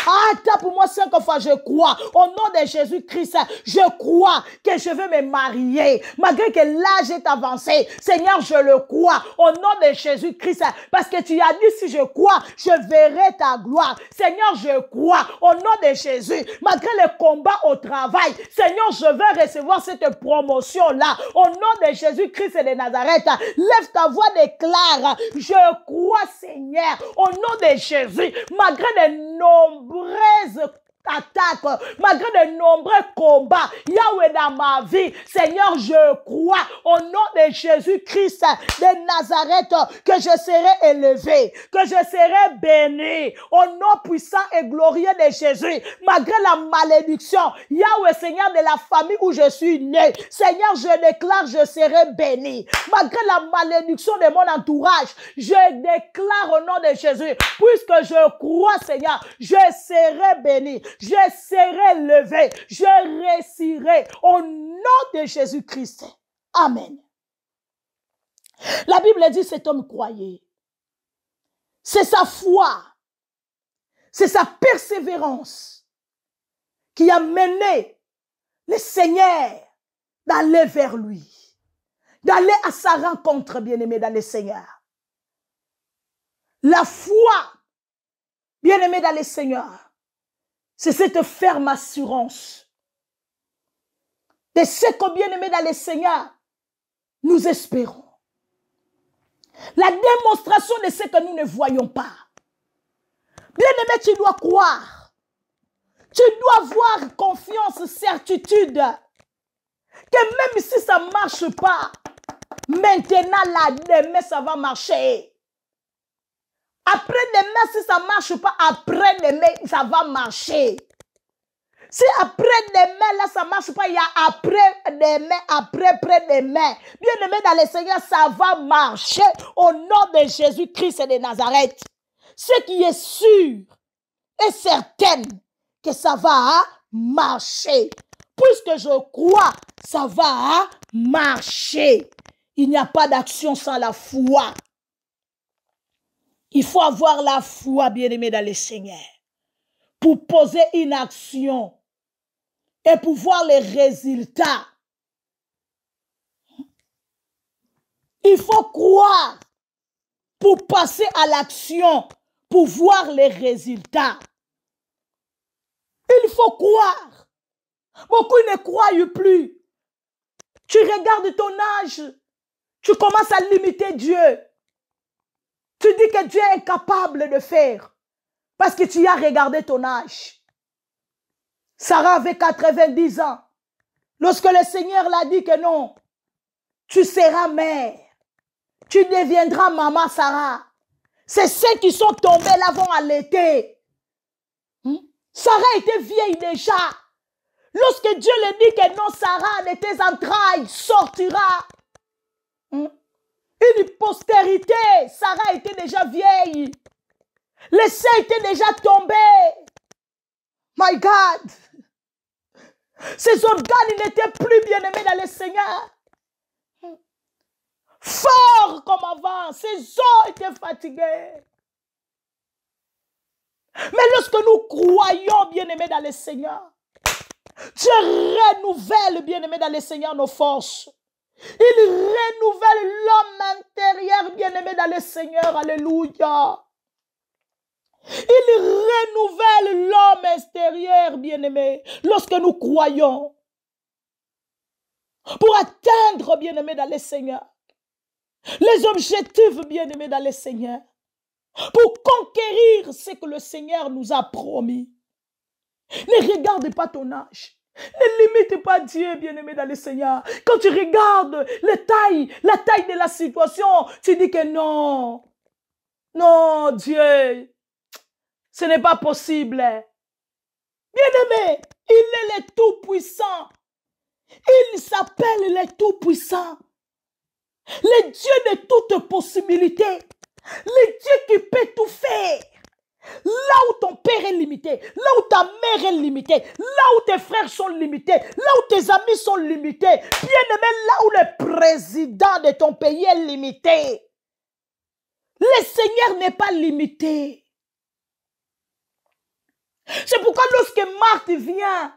Tape-moi 5 fois, je crois. Au nom de Jésus-Christ, je crois que je vais me marier. Malgré que l'âge est avancé, Seigneur, je le crois. Au nom de Jésus-Christ, parce que tu as dit, si je crois, je verrai ta gloire. Seigneur, je crois. Au nom de Jésus, malgré le combat au travail, Seigneur, je vais recevoir cette promotion-là. Au nom de Jésus-Christ de Nazareth, lève ta voix, déclare, je crois, Seigneur, au nom de Jésus, malgré de nombreuses attaques, malgré de nombreux combats, Yahweh dans ma vie, Seigneur, je crois au nom de Jésus-Christ de Nazareth que je serai élevé, que je serai béni, au nom puissant et glorieux de Jésus, malgré la malédiction, Yahweh, Seigneur, de la famille où je suis né, Seigneur, je déclare, je serai béni, malgré la malédiction de mon entourage, je déclare au nom de Jésus, puisque je crois, Seigneur, je serai béni, je serai levé, je réussirai au nom de Jésus-Christ. Amen. La Bible dit cet homme croyait. C'est sa foi, c'est sa persévérance qui a mené le Seigneur d'aller vers lui, d'aller à sa rencontre, bien-aimé dans le Seigneur. La foi, bien-aimé dans le Seigneur, c'est cette ferme assurance de ce que, bien-aimé dans le Seigneur, nous espérons. La démonstration de ce que nous ne voyons pas. Bien-aimé, tu dois croire. Tu dois avoir confiance, certitude, que même si ça ne marche pas, maintenant, là, demain, ça va marcher. Après-demain, si ça ne marche pas, après-demain, ça va marcher. Si après-demain, là, ça ne marche pas, il y a après-demain, après-demain. Bien-aimé dans le Seigneur, ça va marcher au nom de Jésus-Christ de Nazareth. Ce qui est sûr et certain que ça va marcher. Puisque je crois, ça va marcher. Il n'y a pas d'action sans la foi. Il faut avoir la foi, bien-aimé dans le Seigneur, pour poser une action et pour voir les résultats. Il faut croire pour passer à l'action, pour voir les résultats. Il faut croire. Beaucoup ne croient plus. Tu regardes ton âge, tu commences à limiter Dieu. Tu dis que Dieu est incapable de faire parce que tu as regardé ton âge. Sarah avait 90 ans. Lorsque le Seigneur l'a dit que non, tu seras mère, tu deviendras maman Sarah. C'est ceux qui sont tombés là vont allaiter. Sarah était vieille déjà. Lorsque Dieu lui dit que non, Sarah, de tes entrailles sortira une postérité. Sarah était déjà vieille. Les seins étaient déjà tombés. My God. Ses organes n'étaient plus bien-aimés dans le Seigneur. Fort comme avant. Ses os étaient fatigués. Mais lorsque nous croyons bien-aimés dans le Seigneur, Dieu renouvelle bien-aimés dans le Seigneur nos forces. Il renouvelle l'homme intérieur bien-aimé dans le Seigneur. Alléluia. Il renouvelle l'homme extérieur bien-aimé lorsque nous croyons. Pour atteindre bien-aimé dans le Seigneur les objectifs, bien-aimés dans le Seigneur, pour conquérir ce que le Seigneur nous a promis. Ne regarde pas ton âge. Ne limite pas Dieu, bien-aimé dans le Seigneur. Quand tu regardes la taille de la situation, tu dis que non. Non, Dieu, ce n'est pas possible. Bien-aimé, il est le Tout-Puissant. Il s'appelle le Tout-Puissant. Le Dieu de toutes possibilités. Le Dieu qui peut tout faire. Là où ton père est limité, là où ta mère est limitée, là où tes frères sont limités, là où tes amis sont limités, bien-aimé, là où le président de ton pays est limité, le Seigneur n'est pas limité. C'est pourquoi lorsque Marthe vient,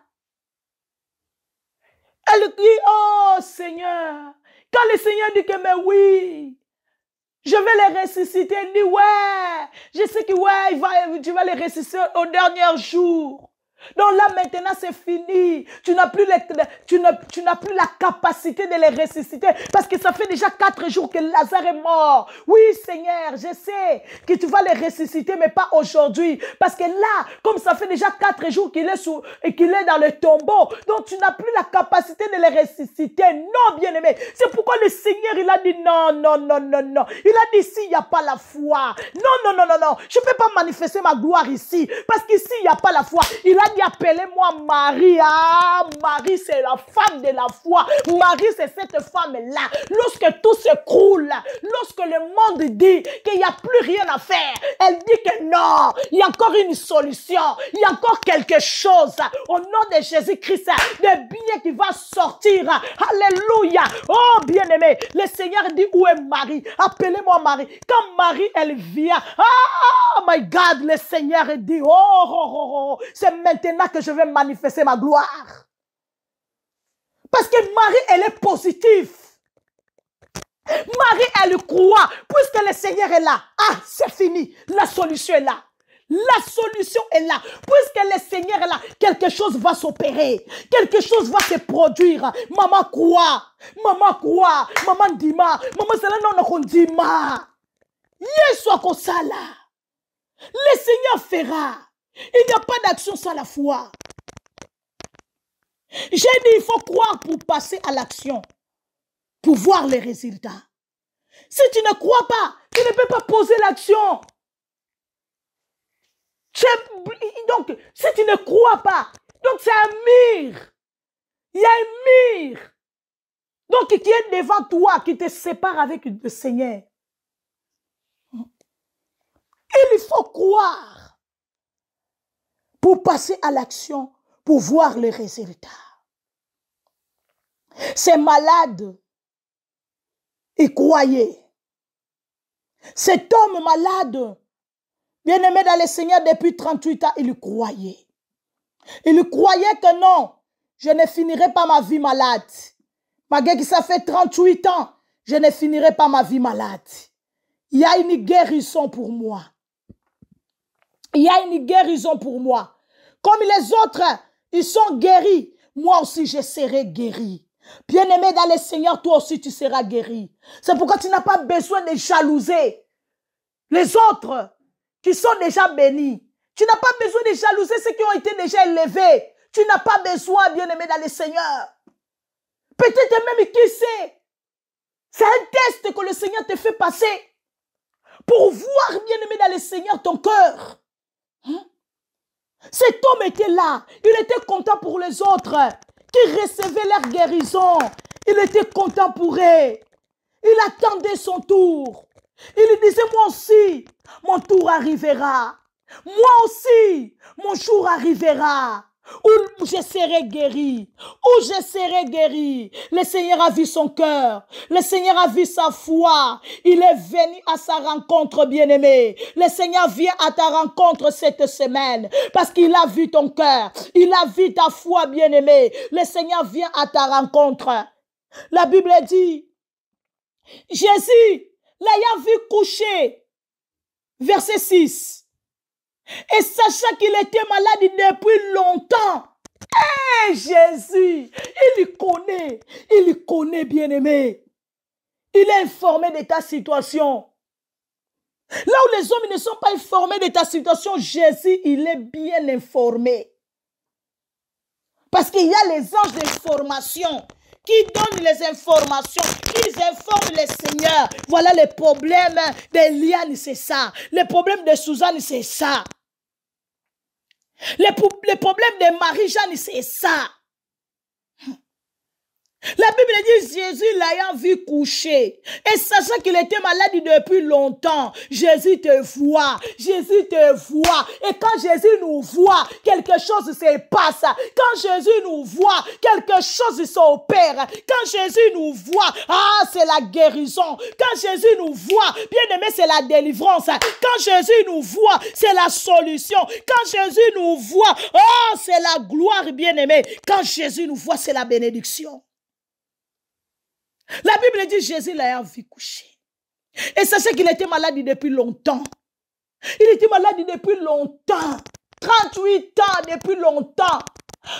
elle dit, oh Seigneur, quand le Seigneur dit que mais oui, je vais les ressusciter, elle dit ouais, je sais que ouais, tu vas les ressusciter au dernier jour. Donc là maintenant c'est fini. Tu n'as plus la capacité de les ressusciter parce que ça fait déjà 4 jours que Lazare est mort. Oui Seigneur, je sais que tu vas les ressusciter mais pas aujourd'hui parce que là, comme ça fait déjà 4 jours qu'il est dans le tombeau, donc tu n'as plus la capacité de les ressusciter. Non bien-aimé, c'est pourquoi le Seigneur il a dit non, non, non, non, non. Il a dit s'il n'y a pas la foi, non, non, non, non, non, je ne peux pas manifester ma gloire ici parce qu'ici il n'y a pas la foi. Il a dit appelez-moi Marie. Ah, Marie c'est la femme de la foi. Marie c'est cette femme-là. Lorsque tout s'écroule, lorsque le monde dit qu'il n'y a plus rien à faire, elle dit que non, il y a encore une solution, il y a encore quelque chose. Au nom de Jésus-Christ, de bien qui va sortir. Alléluia. Oh bien-aimé, le Seigneur dit où est Marie? Appelez-moi Marie. Quand Marie elle vient, oh my God, le Seigneur dit oh, c'est maintenant que je vais manifester ma gloire. Parce que Marie, elle est positive. Marie, elle croit. Puisque le Seigneur est là. Ah, c'est fini. La solution est là. La solution est là. Puisque le Seigneur est là, quelque chose va s'opérer. Quelque chose va se produire. Maman croit. Maman croit. Maman dima. Maman c'est là non on dima. Yesu akosala. Le Seigneur fera. Il n'y a pas d'action sans la foi. J'ai dit, il faut croire pour passer à l'action, pour voir les résultats. Si tu ne crois pas, tu ne peux pas poser l'action. Donc, si tu ne crois pas, donc c'est un mur. Il y a un mur. Donc, qui est devant toi, qui te sépare avec le Seigneur. Il faut croire pour passer à l'action, pour voir les résultats. Ces malades, ils croyaient. Cet homme malade, bien-aimé dans le Seigneur depuis 38 ans, il croyait. Il croyait que non, je ne finirai pas ma vie malade. Malgré que ça fait 38 ans, je ne finirai pas ma vie malade. Il y a une guérison pour moi. Il y a une guérison pour moi. Comme les autres, ils sont guéris. Moi aussi, je serai guéri. Bien-aimé dans le Seigneur, toi aussi, tu seras guéri. C'est pourquoi tu n'as pas besoin de jalouser les autres qui sont déjà bénis. Tu n'as pas besoin de jalouser ceux qui ont été déjà élevés. Tu n'as pas besoin, bien-aimé dans le Seigneur. Peut-être même, qui sait, c'est un test que le Seigneur te fait passer pour voir, bien-aimé dans le Seigneur, ton cœur. Cet homme était là. Il était content pour les autres qui recevaient leur guérison. Il était content pour eux. Il attendait son tour. Il disait, moi aussi, mon tour arrivera. Moi aussi, mon jour arrivera. Où je serai guéri. Où je serai guéri. Le Seigneur a vu son cœur. Le Seigneur a vu sa foi. Il est venu à sa rencontre, bien-aimé. Le Seigneur vient à ta rencontre cette semaine. Parce qu'il a vu ton cœur. Il a vu ta foi, bien-aimé. Le Seigneur vient à ta rencontre. La Bible dit, Jésus l'ayant vu coucher. Verset 6. Et sachant qu'il était malade depuis longtemps. Jésus, il connaît bien-aimé. Il est informé de ta situation. Là où les hommes ne sont pas informés de ta situation, Jésus, il est bien informé. Parce qu'il y a les anges d'information qui donnent les informations, qui informent les seigneurs. Voilà les problèmes d'Eliane, c'est ça. Les problèmes de Suzanne, c'est ça. Les problèmes de Marie-Jeanne, c'est ça. La Bible dit Jésus l'ayant vu coucher et sachant qu'il était malade depuis longtemps, Jésus te voit, Jésus te voit. Et quand Jésus nous voit, quelque chose se passe. Quand Jésus nous voit, quelque chose s'opère. Quand Jésus nous voit, c'est la guérison. Quand Jésus nous voit, bien aimé, c'est la délivrance. Quand Jésus nous voit, c'est la solution. Quand Jésus nous voit, c'est la gloire, bien aimé. Quand Jésus nous voit, c'est la bénédiction. La Bible dit Jésus l'a vu coucher. Et sachez qu'il était malade depuis longtemps. Il était malade depuis longtemps. 38 ans depuis longtemps.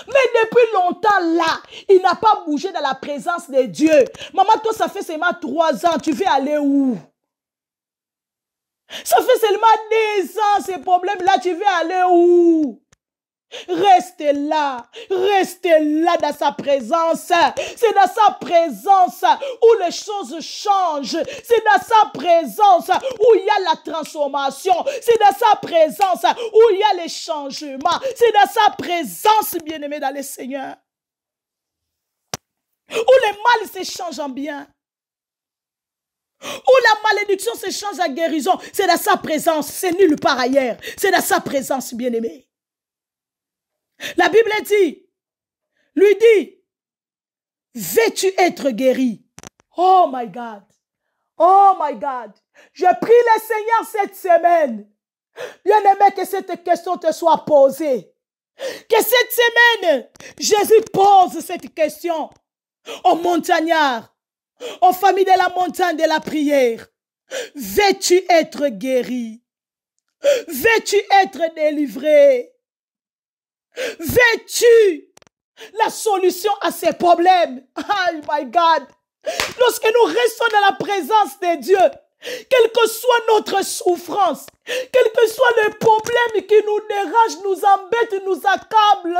Mais depuis longtemps là, il n'a pas bougé dans la présence de Dieu. Maman, toi, ça fait seulement 3 ans. Tu veux aller où? Ça fait seulement 10 ans, ces problèmes-là. Tu veux aller où? Restez là dans sa présence. C'est dans sa présence où les choses changent. C'est dans sa présence où il y a la transformation. C'est dans sa présence où il y a les changements. C'est dans sa présence, bien-aimé dans le Seigneur, où le mal se change en bien, où la malédiction se change en guérison. C'est dans sa présence, c'est nulle part ailleurs. C'est dans sa présence, bien-aimé. La Bible lui dit, veux-tu être guéri? Oh my God. Oh my God. Je prie le Seigneur cette semaine. Bien aimé, que cette question te soit posée. Que cette semaine, Jésus pose cette question aux montagnards, aux familles de la montagne de la prière. Veux-tu être guéri? Veux-tu être délivré? Veux-tu la solution à ces problèmes? Oh my God. Lorsque nous restons dans la présence de Dieu, quelle que soit notre souffrance, quel que soit le problème qui nous dérange, nous embête, nous accable,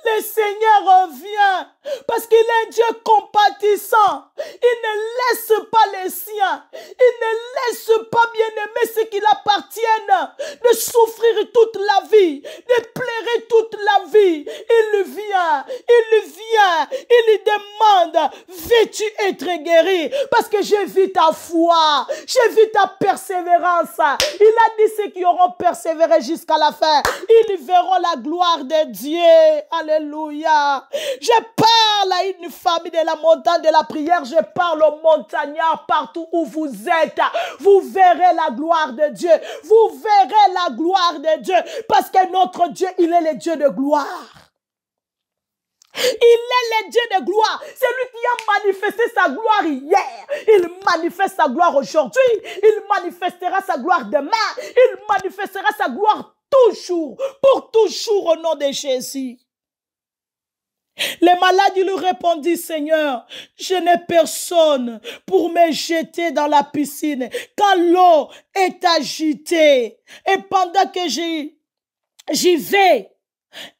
le Seigneur revient parce qu'il est un Dieu compatissant. Il ne laisse pas les siens. Il ne laisse pas, bien-aimé, ceux qui l'appartiennent, de souffrir toute la vie, de pleurer toute la vie. Il vient, il lui demande, veux-tu être guéri? Parce que j'ai vu ta foi, j'ai vu ta persévérance. Il a dit ceux qui auront persévéré jusqu'à la fin, ils verront la gloire de Dieu. Alléluia. Je parle à une famille de la montagne de la prière. Je parle aux montagnards partout où vous êtes. Vous verrez la gloire de Dieu. Vous verrez la gloire de Dieu. Parce que notre Dieu, il est le Dieu de gloire. Il est le Dieu de gloire. C'est lui qui a manifesté sa gloire hier. Il manifeste sa gloire aujourd'hui. Il manifestera sa gloire demain. Il manifestera sa gloire toujours, pour toujours au nom de Jésus. Les malades lui répondit, Seigneur, je n'ai personne pour me jeter dans la piscine quand l'eau est agitée. Et pendant que j'y vais,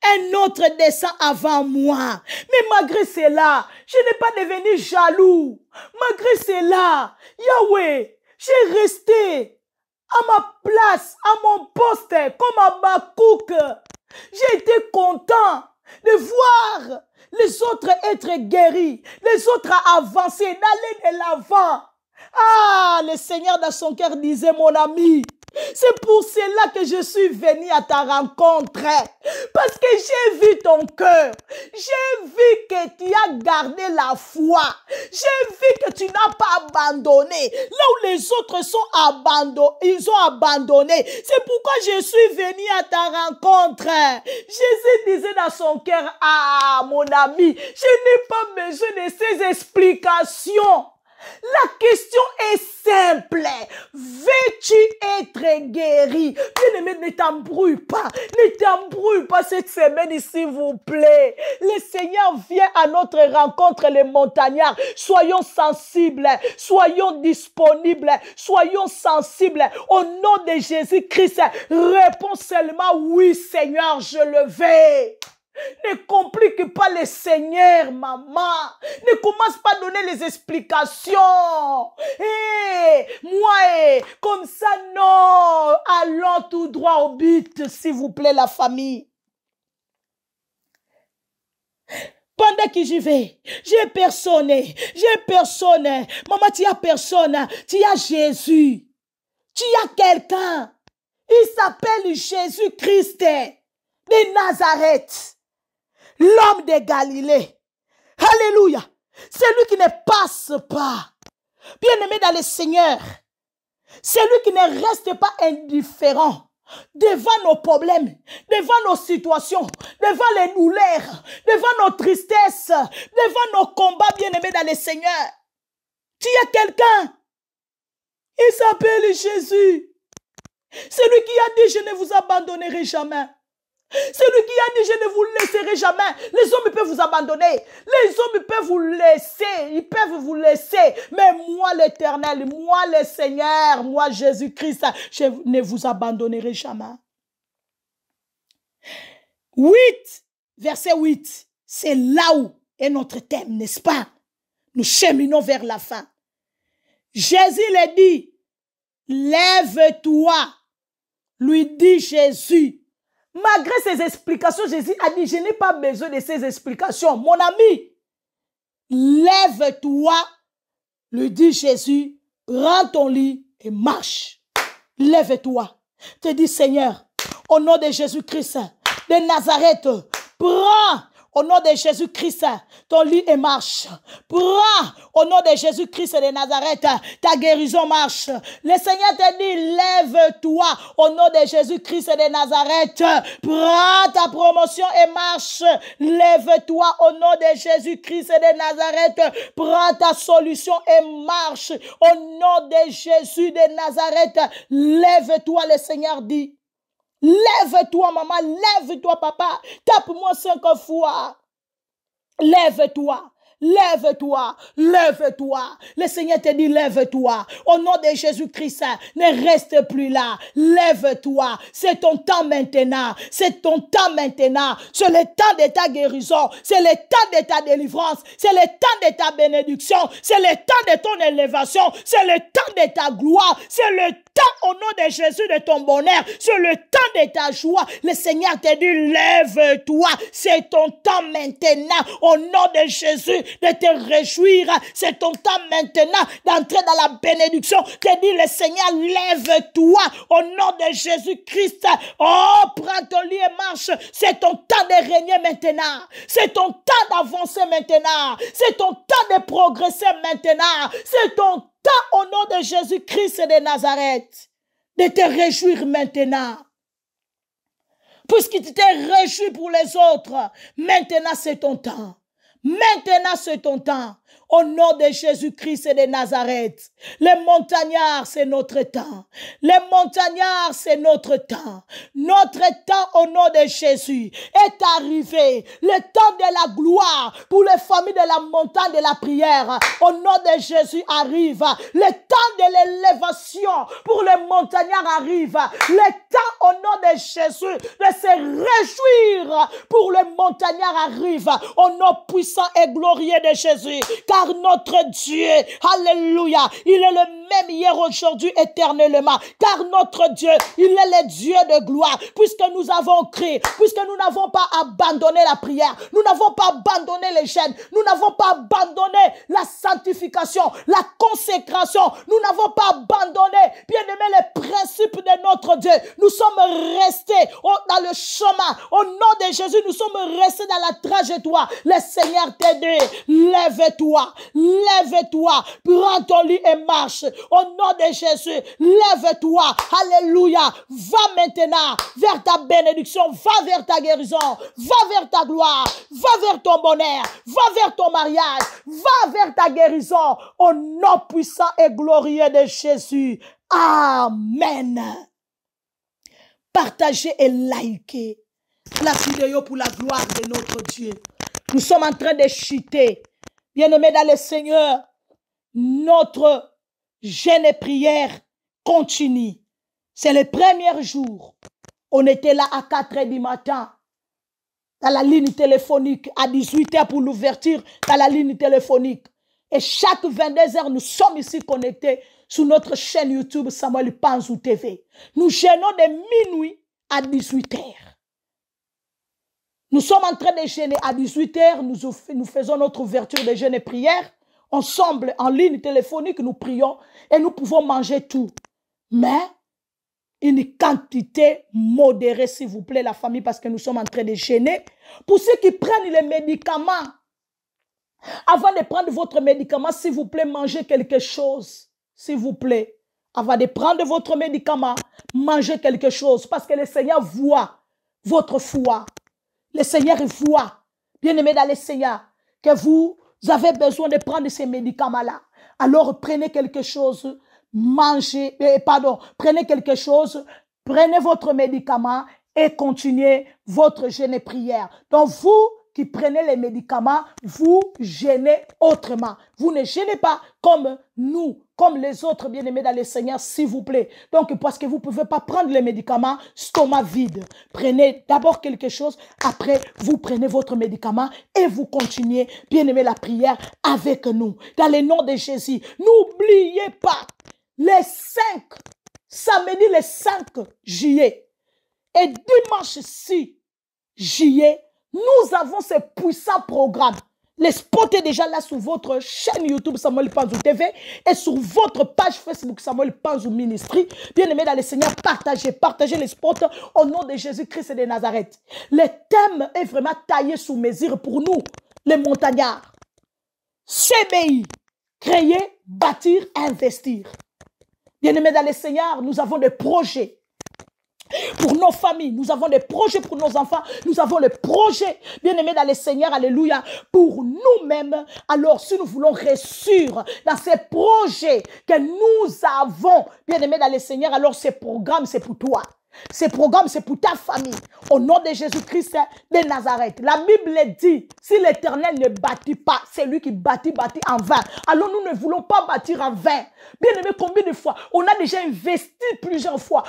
un autre descend avant moi. Mais malgré cela, je n'ai pas devenu jaloux. Malgré cela, Yahweh, j'ai resté à ma place, à mon poste, comme Habakkuk. J'ai été content de voir les autres être guéris, les autres avancer, d'aller de l'avant. Le Seigneur dans son cœur disait, mon ami, c'est pour cela que je suis venu à ta rencontre. Parce que j'ai vu ton cœur. J'ai vu que tu as gardé la foi. J'ai vu que tu n'as pas abandonné. Là où les autres sont abandonnés, ils ont abandonné. C'est pourquoi je suis venu à ta rencontre. Jésus disait dans son cœur, mon ami, je n'ai pas besoin de ces explications. La question est simple. Veux-tu être guéri? Bien-aimé, ne t'embrouille pas. Ne t'embrouille pas cette semaine, s'il vous plaît. Le Seigneur vient à notre rencontre, les montagnards. Soyons sensibles, soyons disponibles, soyons sensibles. Au nom de Jésus-Christ, réponds seulement oui, Seigneur, je le veux. Ne complique pas le Seigneur, maman. Ne commence pas à donner les explications. Comme ça, non. Allons tout droit au but, s'il vous plaît, la famille. Pendant que j'y vais, j'ai personne. Maman, tu as personne. Tu as Jésus. Tu as quelqu'un. Il s'appelle Jésus-Christ de Nazareth. L'homme de Galilée. Alléluia. Celui qui ne passe pas. Bien-aimé dans le Seigneur. Celui qui ne reste pas indifférent devant nos problèmes, devant nos situations, devant les douleurs, devant nos tristesses, devant nos combats, bien-aimés dans le Seigneur. Tu as quelqu'un. Il s'appelle Jésus. Celui qui a dit, je ne vous abandonnerai jamais. Celui qui a dit, je ne vous laisserai jamais. Les hommes peuvent vous abandonner. Les hommes peuvent vous laisser. Ils peuvent vous laisser. Mais moi, l'Éternel, moi, le Seigneur, moi, Jésus-Christ, je ne vous abandonnerai jamais. 8, verset 8. C'est là où est notre thème, n'est-ce pas? Nous cheminons vers la fin. Jésus le dit, lève-toi, lui dit Jésus. Malgré ces explications, Jésus a dit, je n'ai pas besoin de ces explications. Mon ami, lève-toi, lui dit Jésus, prends ton lit et marche. Lève-toi. Te dis, Seigneur, au nom de Jésus-Christ de Nazareth, prends au nom de Jésus-Christ ton lit et marche. Prends au nom de Jésus-Christ de Nazareth ta guérison marche. Le Seigneur te dit, lève-toi au nom de Jésus-Christ de Nazareth. Prends ta promotion et marche. Lève-toi au nom de Jésus-Christ de Nazareth. Prends ta solution et marche. Au nom de Jésus de Nazareth. Lève-toi, le Seigneur dit. Lève-toi, maman, lève-toi, papa. Tape-moi 5 fois. Lève-toi. Lève-toi, lève-toi. Le Seigneur te dit, lève-toi. Au nom de Jésus-Christ, ne reste plus là. Lève-toi. C'est ton temps maintenant. C'est ton temps maintenant. C'est le temps de ta guérison. C'est le temps de ta délivrance. C'est le temps de ta bénédiction. C'est le temps de ton élévation. C'est le temps de ta gloire. C'est le temps au nom de Jésus de ton bonheur. C'est le temps de ta joie. Le Seigneur te dit, lève-toi. C'est ton temps maintenant. Au nom de Jésus, de te réjouir. C'est ton temps maintenant d'entrer dans la bénédiction. Te dit le Seigneur, lève-toi au nom de Jésus-Christ. Oh, prends ton lit et marche. C'est ton temps de régner maintenant. C'est ton temps d'avancer maintenant. C'est ton temps de progresser maintenant. C'est ton temps au nom de Jésus-Christ de Nazareth de te réjouir maintenant. Puisqu'il t'est réjoui pour les autres, maintenant c'est ton temps. Maintenant, c'est ton temps. Au nom de Jésus-Christ et de Nazareth. Les montagnards, c'est notre temps. Les montagnards, c'est notre temps. Notre temps au nom de Jésus est arrivé. Le temps de la gloire pour les familles de la montagne de la prière. Au nom de Jésus arrive. Le temps de l'élévation pour les montagnards arrive. Le temps au nom de Jésus de se réjouir pour les montagnards arrive. Au nom puissant et glorieux de Jésus. Car notre Dieu, alléluia, il est le même hier, aujourd'hui, éternellement. Car notre Dieu, il est le Dieu de gloire. Puisque nous avons crié, puisque nous n'avons pas abandonné la prière, nous n'avons pas abandonné les jeûnes, nous n'avons pas abandonné la sanctification, la consécration, nous n'avons pas abandonné, bien aimé, les principes de notre Dieu. Nous sommes restés dans le chemin. Au nom de Jésus, nous sommes restés dans la trajectoire. Le Seigneur te dit, lève-toi. lève-toi, lève-toi, prends ton lit et marche. Au nom de Jésus, lève-toi, alléluia. Va maintenant vers ta bénédiction, va vers ta guérison, va vers ta gloire, va vers ton bonheur, va vers ton mariage, va vers ta guérison. Au nom puissant et glorieux de Jésus. Amen. Partagez et likez la vidéo pour la gloire de notre Dieu. Nous sommes en train de chuter. Bien-aimés dans le Seigneur, notre jeûne et prière continue. C'est le premier jour. On était là à 4 h du matin, dans la ligne téléphonique, à 18 h pour l'ouverture, dans la ligne téléphonique. Et chaque 22 h, nous sommes ici connectés sur notre chaîne YouTube Samuel Panzou TV. Nous jeûnons de minuit à 18 h. Nous sommes en train de jeûner à 18 h. Nous faisons notre ouverture de jeûne et prière. Ensemble, en ligne téléphonique, nous prions et nous pouvons manger tout. Mais une quantité modérée, s'il vous plaît, la famille, parce que nous sommes en train de jeûner. Pour ceux qui prennent les médicaments, avant de prendre votre médicament, s'il vous plaît, mangez quelque chose. S'il vous plaît, avant de prendre votre médicament, mangez quelque chose. Parce que le Seigneur voit votre foi. Le Seigneur voit, bien-aimé dans le Seigneur, que vous avez besoin de prendre ces médicaments-là. Alors prenez quelque chose, prenez quelque chose, prenez votre médicament et continuez votre jeûne et prière. Donc vous qui prenez les médicaments, vous jeûnez autrement. Vous ne jeûnez pas comme nous, comme les autres bien-aimés dans le Seigneur, s'il vous plaît. Donc, parce que vous ne pouvez pas prendre les médicaments, stomac vide. Prenez d'abord quelque chose, après, vous prenez votre médicament et vous continuez, bien-aimés, la prière avec nous. Dans le nom de Jésus, n'oubliez pas, les 5, samedi le 5 juillet et dimanche 6 juillet, nous avons ce puissant programme. Les spots est déjà là sur votre chaîne YouTube Samuel Panzou TV et sur votre page Facebook Samuel Panzou Ministry. Bien-aimés dans le Seigneur, partagez les spots au nom de Jésus-Christ de Nazareth. Le thème est vraiment taillé sous mesure pour nous, les montagnards. CBI, créer, bâtir, investir. Bien-aimés dans le Seigneur, nous avons des projets. Pour nos familles, nous avons des projets pour nos enfants, nous avons des projets, bien-aimés dans le Seigneur, alléluia, pour nous-mêmes. Alors, si nous voulons réussir dans ces projets que nous avons, bien-aimés dans le Seigneur, alors ce programme, c'est pour toi. Ce programme, c'est pour ta famille. Au nom de Jésus-Christ de Nazareth. La Bible dit, si l'Éternel ne bâtit pas, c'est lui qui bâtit en vain. Alors nous ne voulons pas bâtir en vain. Bien aimé, combien de fois on a déjà investi plusieurs fois.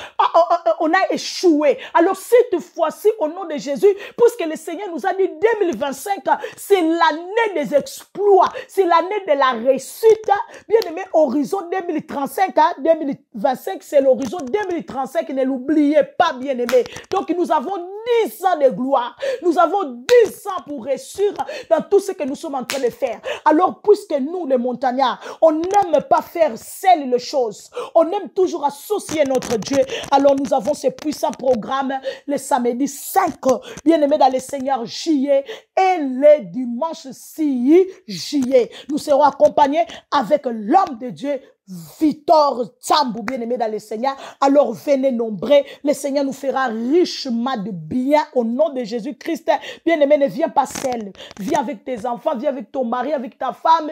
On a échoué. Alors cette fois-ci, au nom de Jésus, puisque le Seigneur nous a dit 2025, c'est l'année des exploits. C'est l'année de la réussite. Bien aimé, horizon 2035, 2025, c'est l'horizon 2035, ne l'oubliez pas, bien aimé. Donc nous avons 10 ans de gloire. Nous avons 10 ans pour réussir dans tout ce que nous sommes en train de faire. Alors puisque nous, les montagnards, on n'aime pas faire seules les choses. On aime toujours associer notre Dieu. Alors nous avons ce puissant programme le samedi 5, bien aimé dans le Seigneur juillet et le dimanche 6 juillet. Nous serons accompagnés avec l'homme de Dieu Victor Tsambou, bien-aimé dans le Seigneur. Alors venez nombreux, le Seigneur nous fera richement de bien au nom de Jésus-Christ. Bien-aimé, ne viens pas seul, viens avec tes enfants, viens avec ton mari, avec ta femme,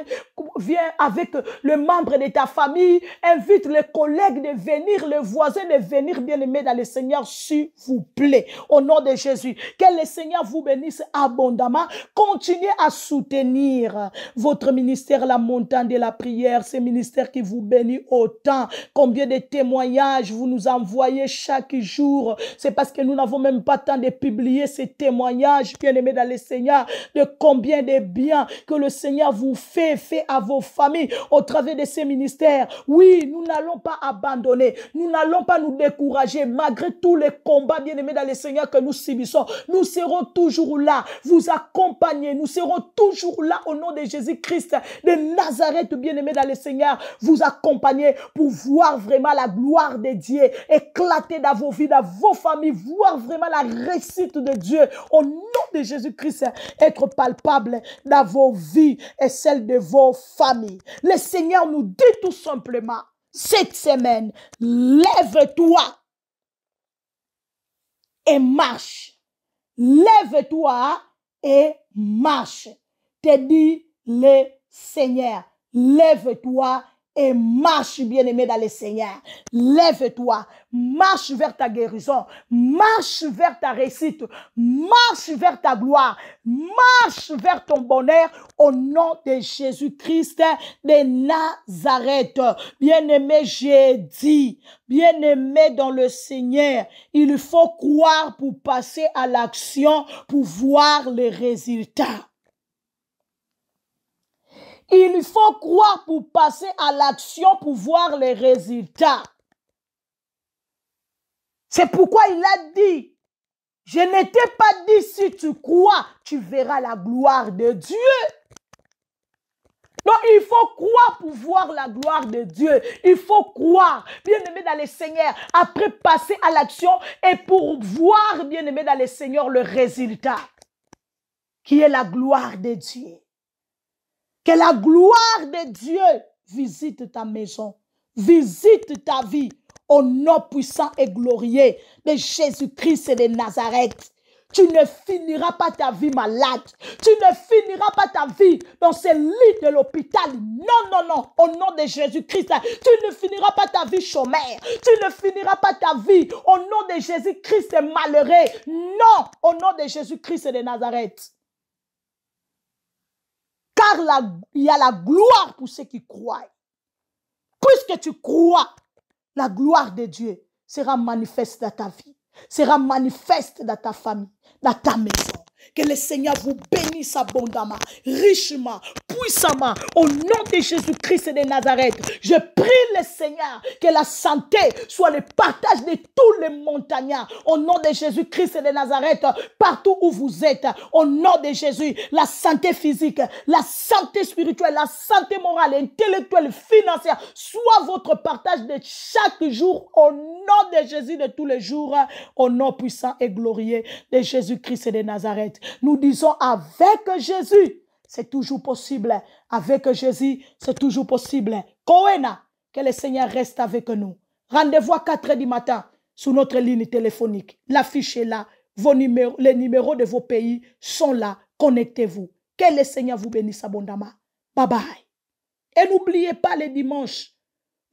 viens avec le membre de ta famille, invite les collègues de venir, les voisins de venir, bien-aimé dans le Seigneur, s'il vous plaît, au nom de Jésus. Que le Seigneur vous bénisse abondamment. Continuez à soutenir votre ministère, la montagne de la prière, ce ministère qui vous bénit autant. Combien de témoignages vous nous envoyez chaque jour. C'est parce que nous n'avons même pas le temps de publier ces témoignages, bien-aimés dans le Seigneur, de combien de bien que le Seigneur vous fait à vos familles au travers de ces ministères. Oui, nous n'allons pas abandonner. Nous n'allons pas nous décourager malgré tous les combats, bien-aimés dans le Seigneur, que nous subissons. Nous serons toujours là, vous accompagner. Nous serons toujours là au nom de Jésus-Christ de Nazareth, bien-aimés dans le Seigneur, vous accompagner accompagner pour voir vraiment la gloire de Dieu éclater dans vos vies, dans vos familles, voir vraiment la réussite de Dieu au nom de Jésus-Christ, être palpable dans vos vies et celle de vos familles. Le Seigneur nous dit tout simplement, cette semaine, lève-toi et marche. Lève-toi et marche. Te dit le Seigneur. Lève-toi et marche, bien-aimé dans le Seigneur. Lève-toi, marche vers ta guérison, marche vers ta réussite, marche vers ta gloire, marche vers ton bonheur au nom de Jésus-Christ de Nazareth. Bien-aimé, j'ai dit, bien-aimé dans le Seigneur, il faut croire pour passer à l'action, pour voir les résultats. Il faut croire pour passer à l'action, pour voir les résultats. C'est pourquoi il a dit, je ne t'ai pas dit si tu crois, tu verras la gloire de Dieu. Donc il faut croire pour voir la gloire de Dieu. Il faut croire, bien-aimé dans le Seigneur, après passer à l'action et pour voir, bien-aimé dans le Seigneur, le résultat, qui est la gloire de Dieu. Que la gloire de Dieu visite ta maison, visite ta vie, au nom puissant et glorieux de Jésus-Christ et de Nazareth. Tu ne finiras pas ta vie malade. Tu ne finiras pas ta vie dans ce lit de l'hôpital. Non, non, non. Au nom de Jésus-Christ, tu ne finiras pas ta vie chômeur. Tu ne finiras pas ta vie au nom de Jésus-Christ malheureux. Non, au nom de Jésus-Christ et de Nazareth. Car il y a la gloire pour ceux qui croient. Puisque tu crois, la gloire de Dieu sera manifeste dans ta vie, sera manifeste dans ta famille, dans ta maison. Que le Seigneur vous bénisse abondamment, richement, puissamment, au nom de Jésus-Christ de Nazareth. Je prie le Seigneur que la santé soit le partage de tous les montagnards. Au nom de Jésus-Christ de Nazareth, partout où vous êtes, au nom de Jésus, la santé physique, la santé spirituelle, la santé morale, intellectuelle, financière, soit votre partage de chaque jour, au nom de Jésus de tous les jours, au nom puissant et glorieux de Jésus-Christ de Nazareth. Nous disons avec Jésus, c'est toujours possible. Avec Jésus, c'est toujours possible. Koena, que le Seigneur reste avec nous. Rendez-vous à 4 h du matin sur notre ligne téléphonique. L'affiche est là. Les numéros de vos pays sont là. Connectez-vous. Que le Seigneur vous bénisse abondamment. Bye bye. Et n'oubliez pas les dimanches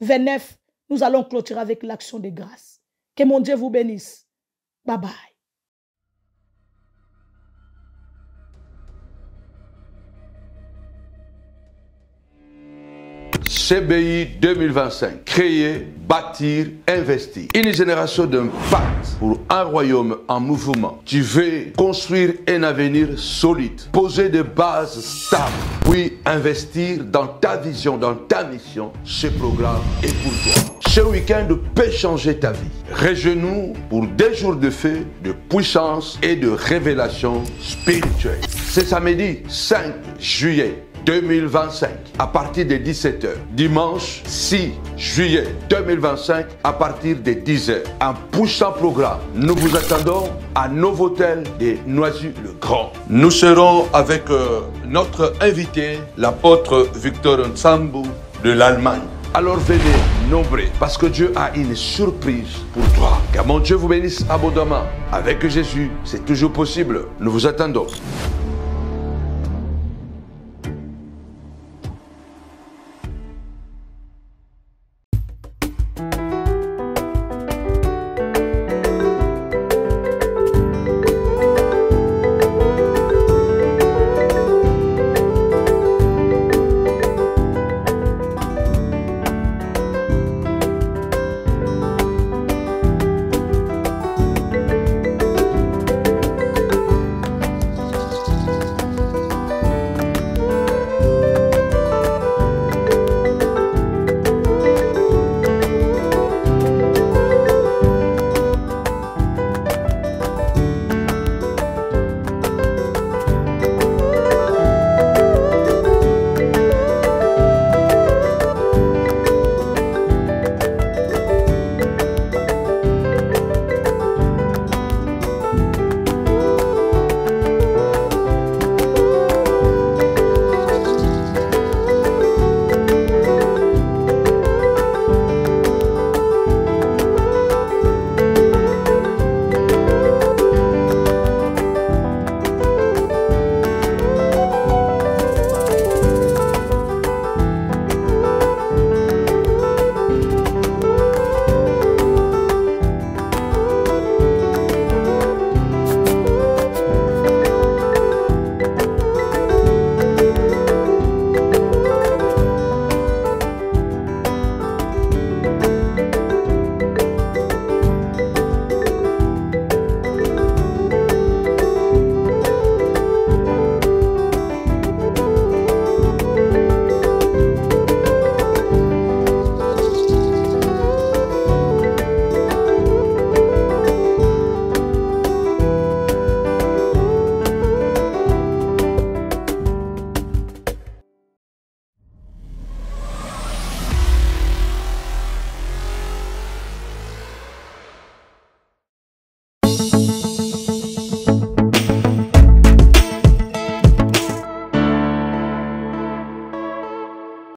29, nous allons clôturer avec l'action de grâce. Que mon Dieu vous bénisse. Bye bye. CBI 2025. Créer, bâtir, investir. Une génération d'impact pour un royaume en mouvement. Tu veux construire un avenir solide, poser des bases stables, puis investir dans ta vision, dans ta mission. Ce programme est pour toi. Ce week-end peut changer ta vie. Rejoins-nous pour 2 jours de feu, de puissance et de révélation spirituelle. C'est samedi 5 juillet 2025 à partir de 17 h. Dimanche 6 juillet 2025 à partir de 10 h. Un puissant programme. Nous vous attendons à Novotel de Noisy-le-Grand. Nous serons avec notre invité, l'apôtre Victor Nsambou de l'Allemagne. Alors venez nombreux parce que Dieu a une surprise pour toi. Que mon Dieu vous bénisse abondamment. Avec Jésus, c'est toujours possible. Nous vous attendons.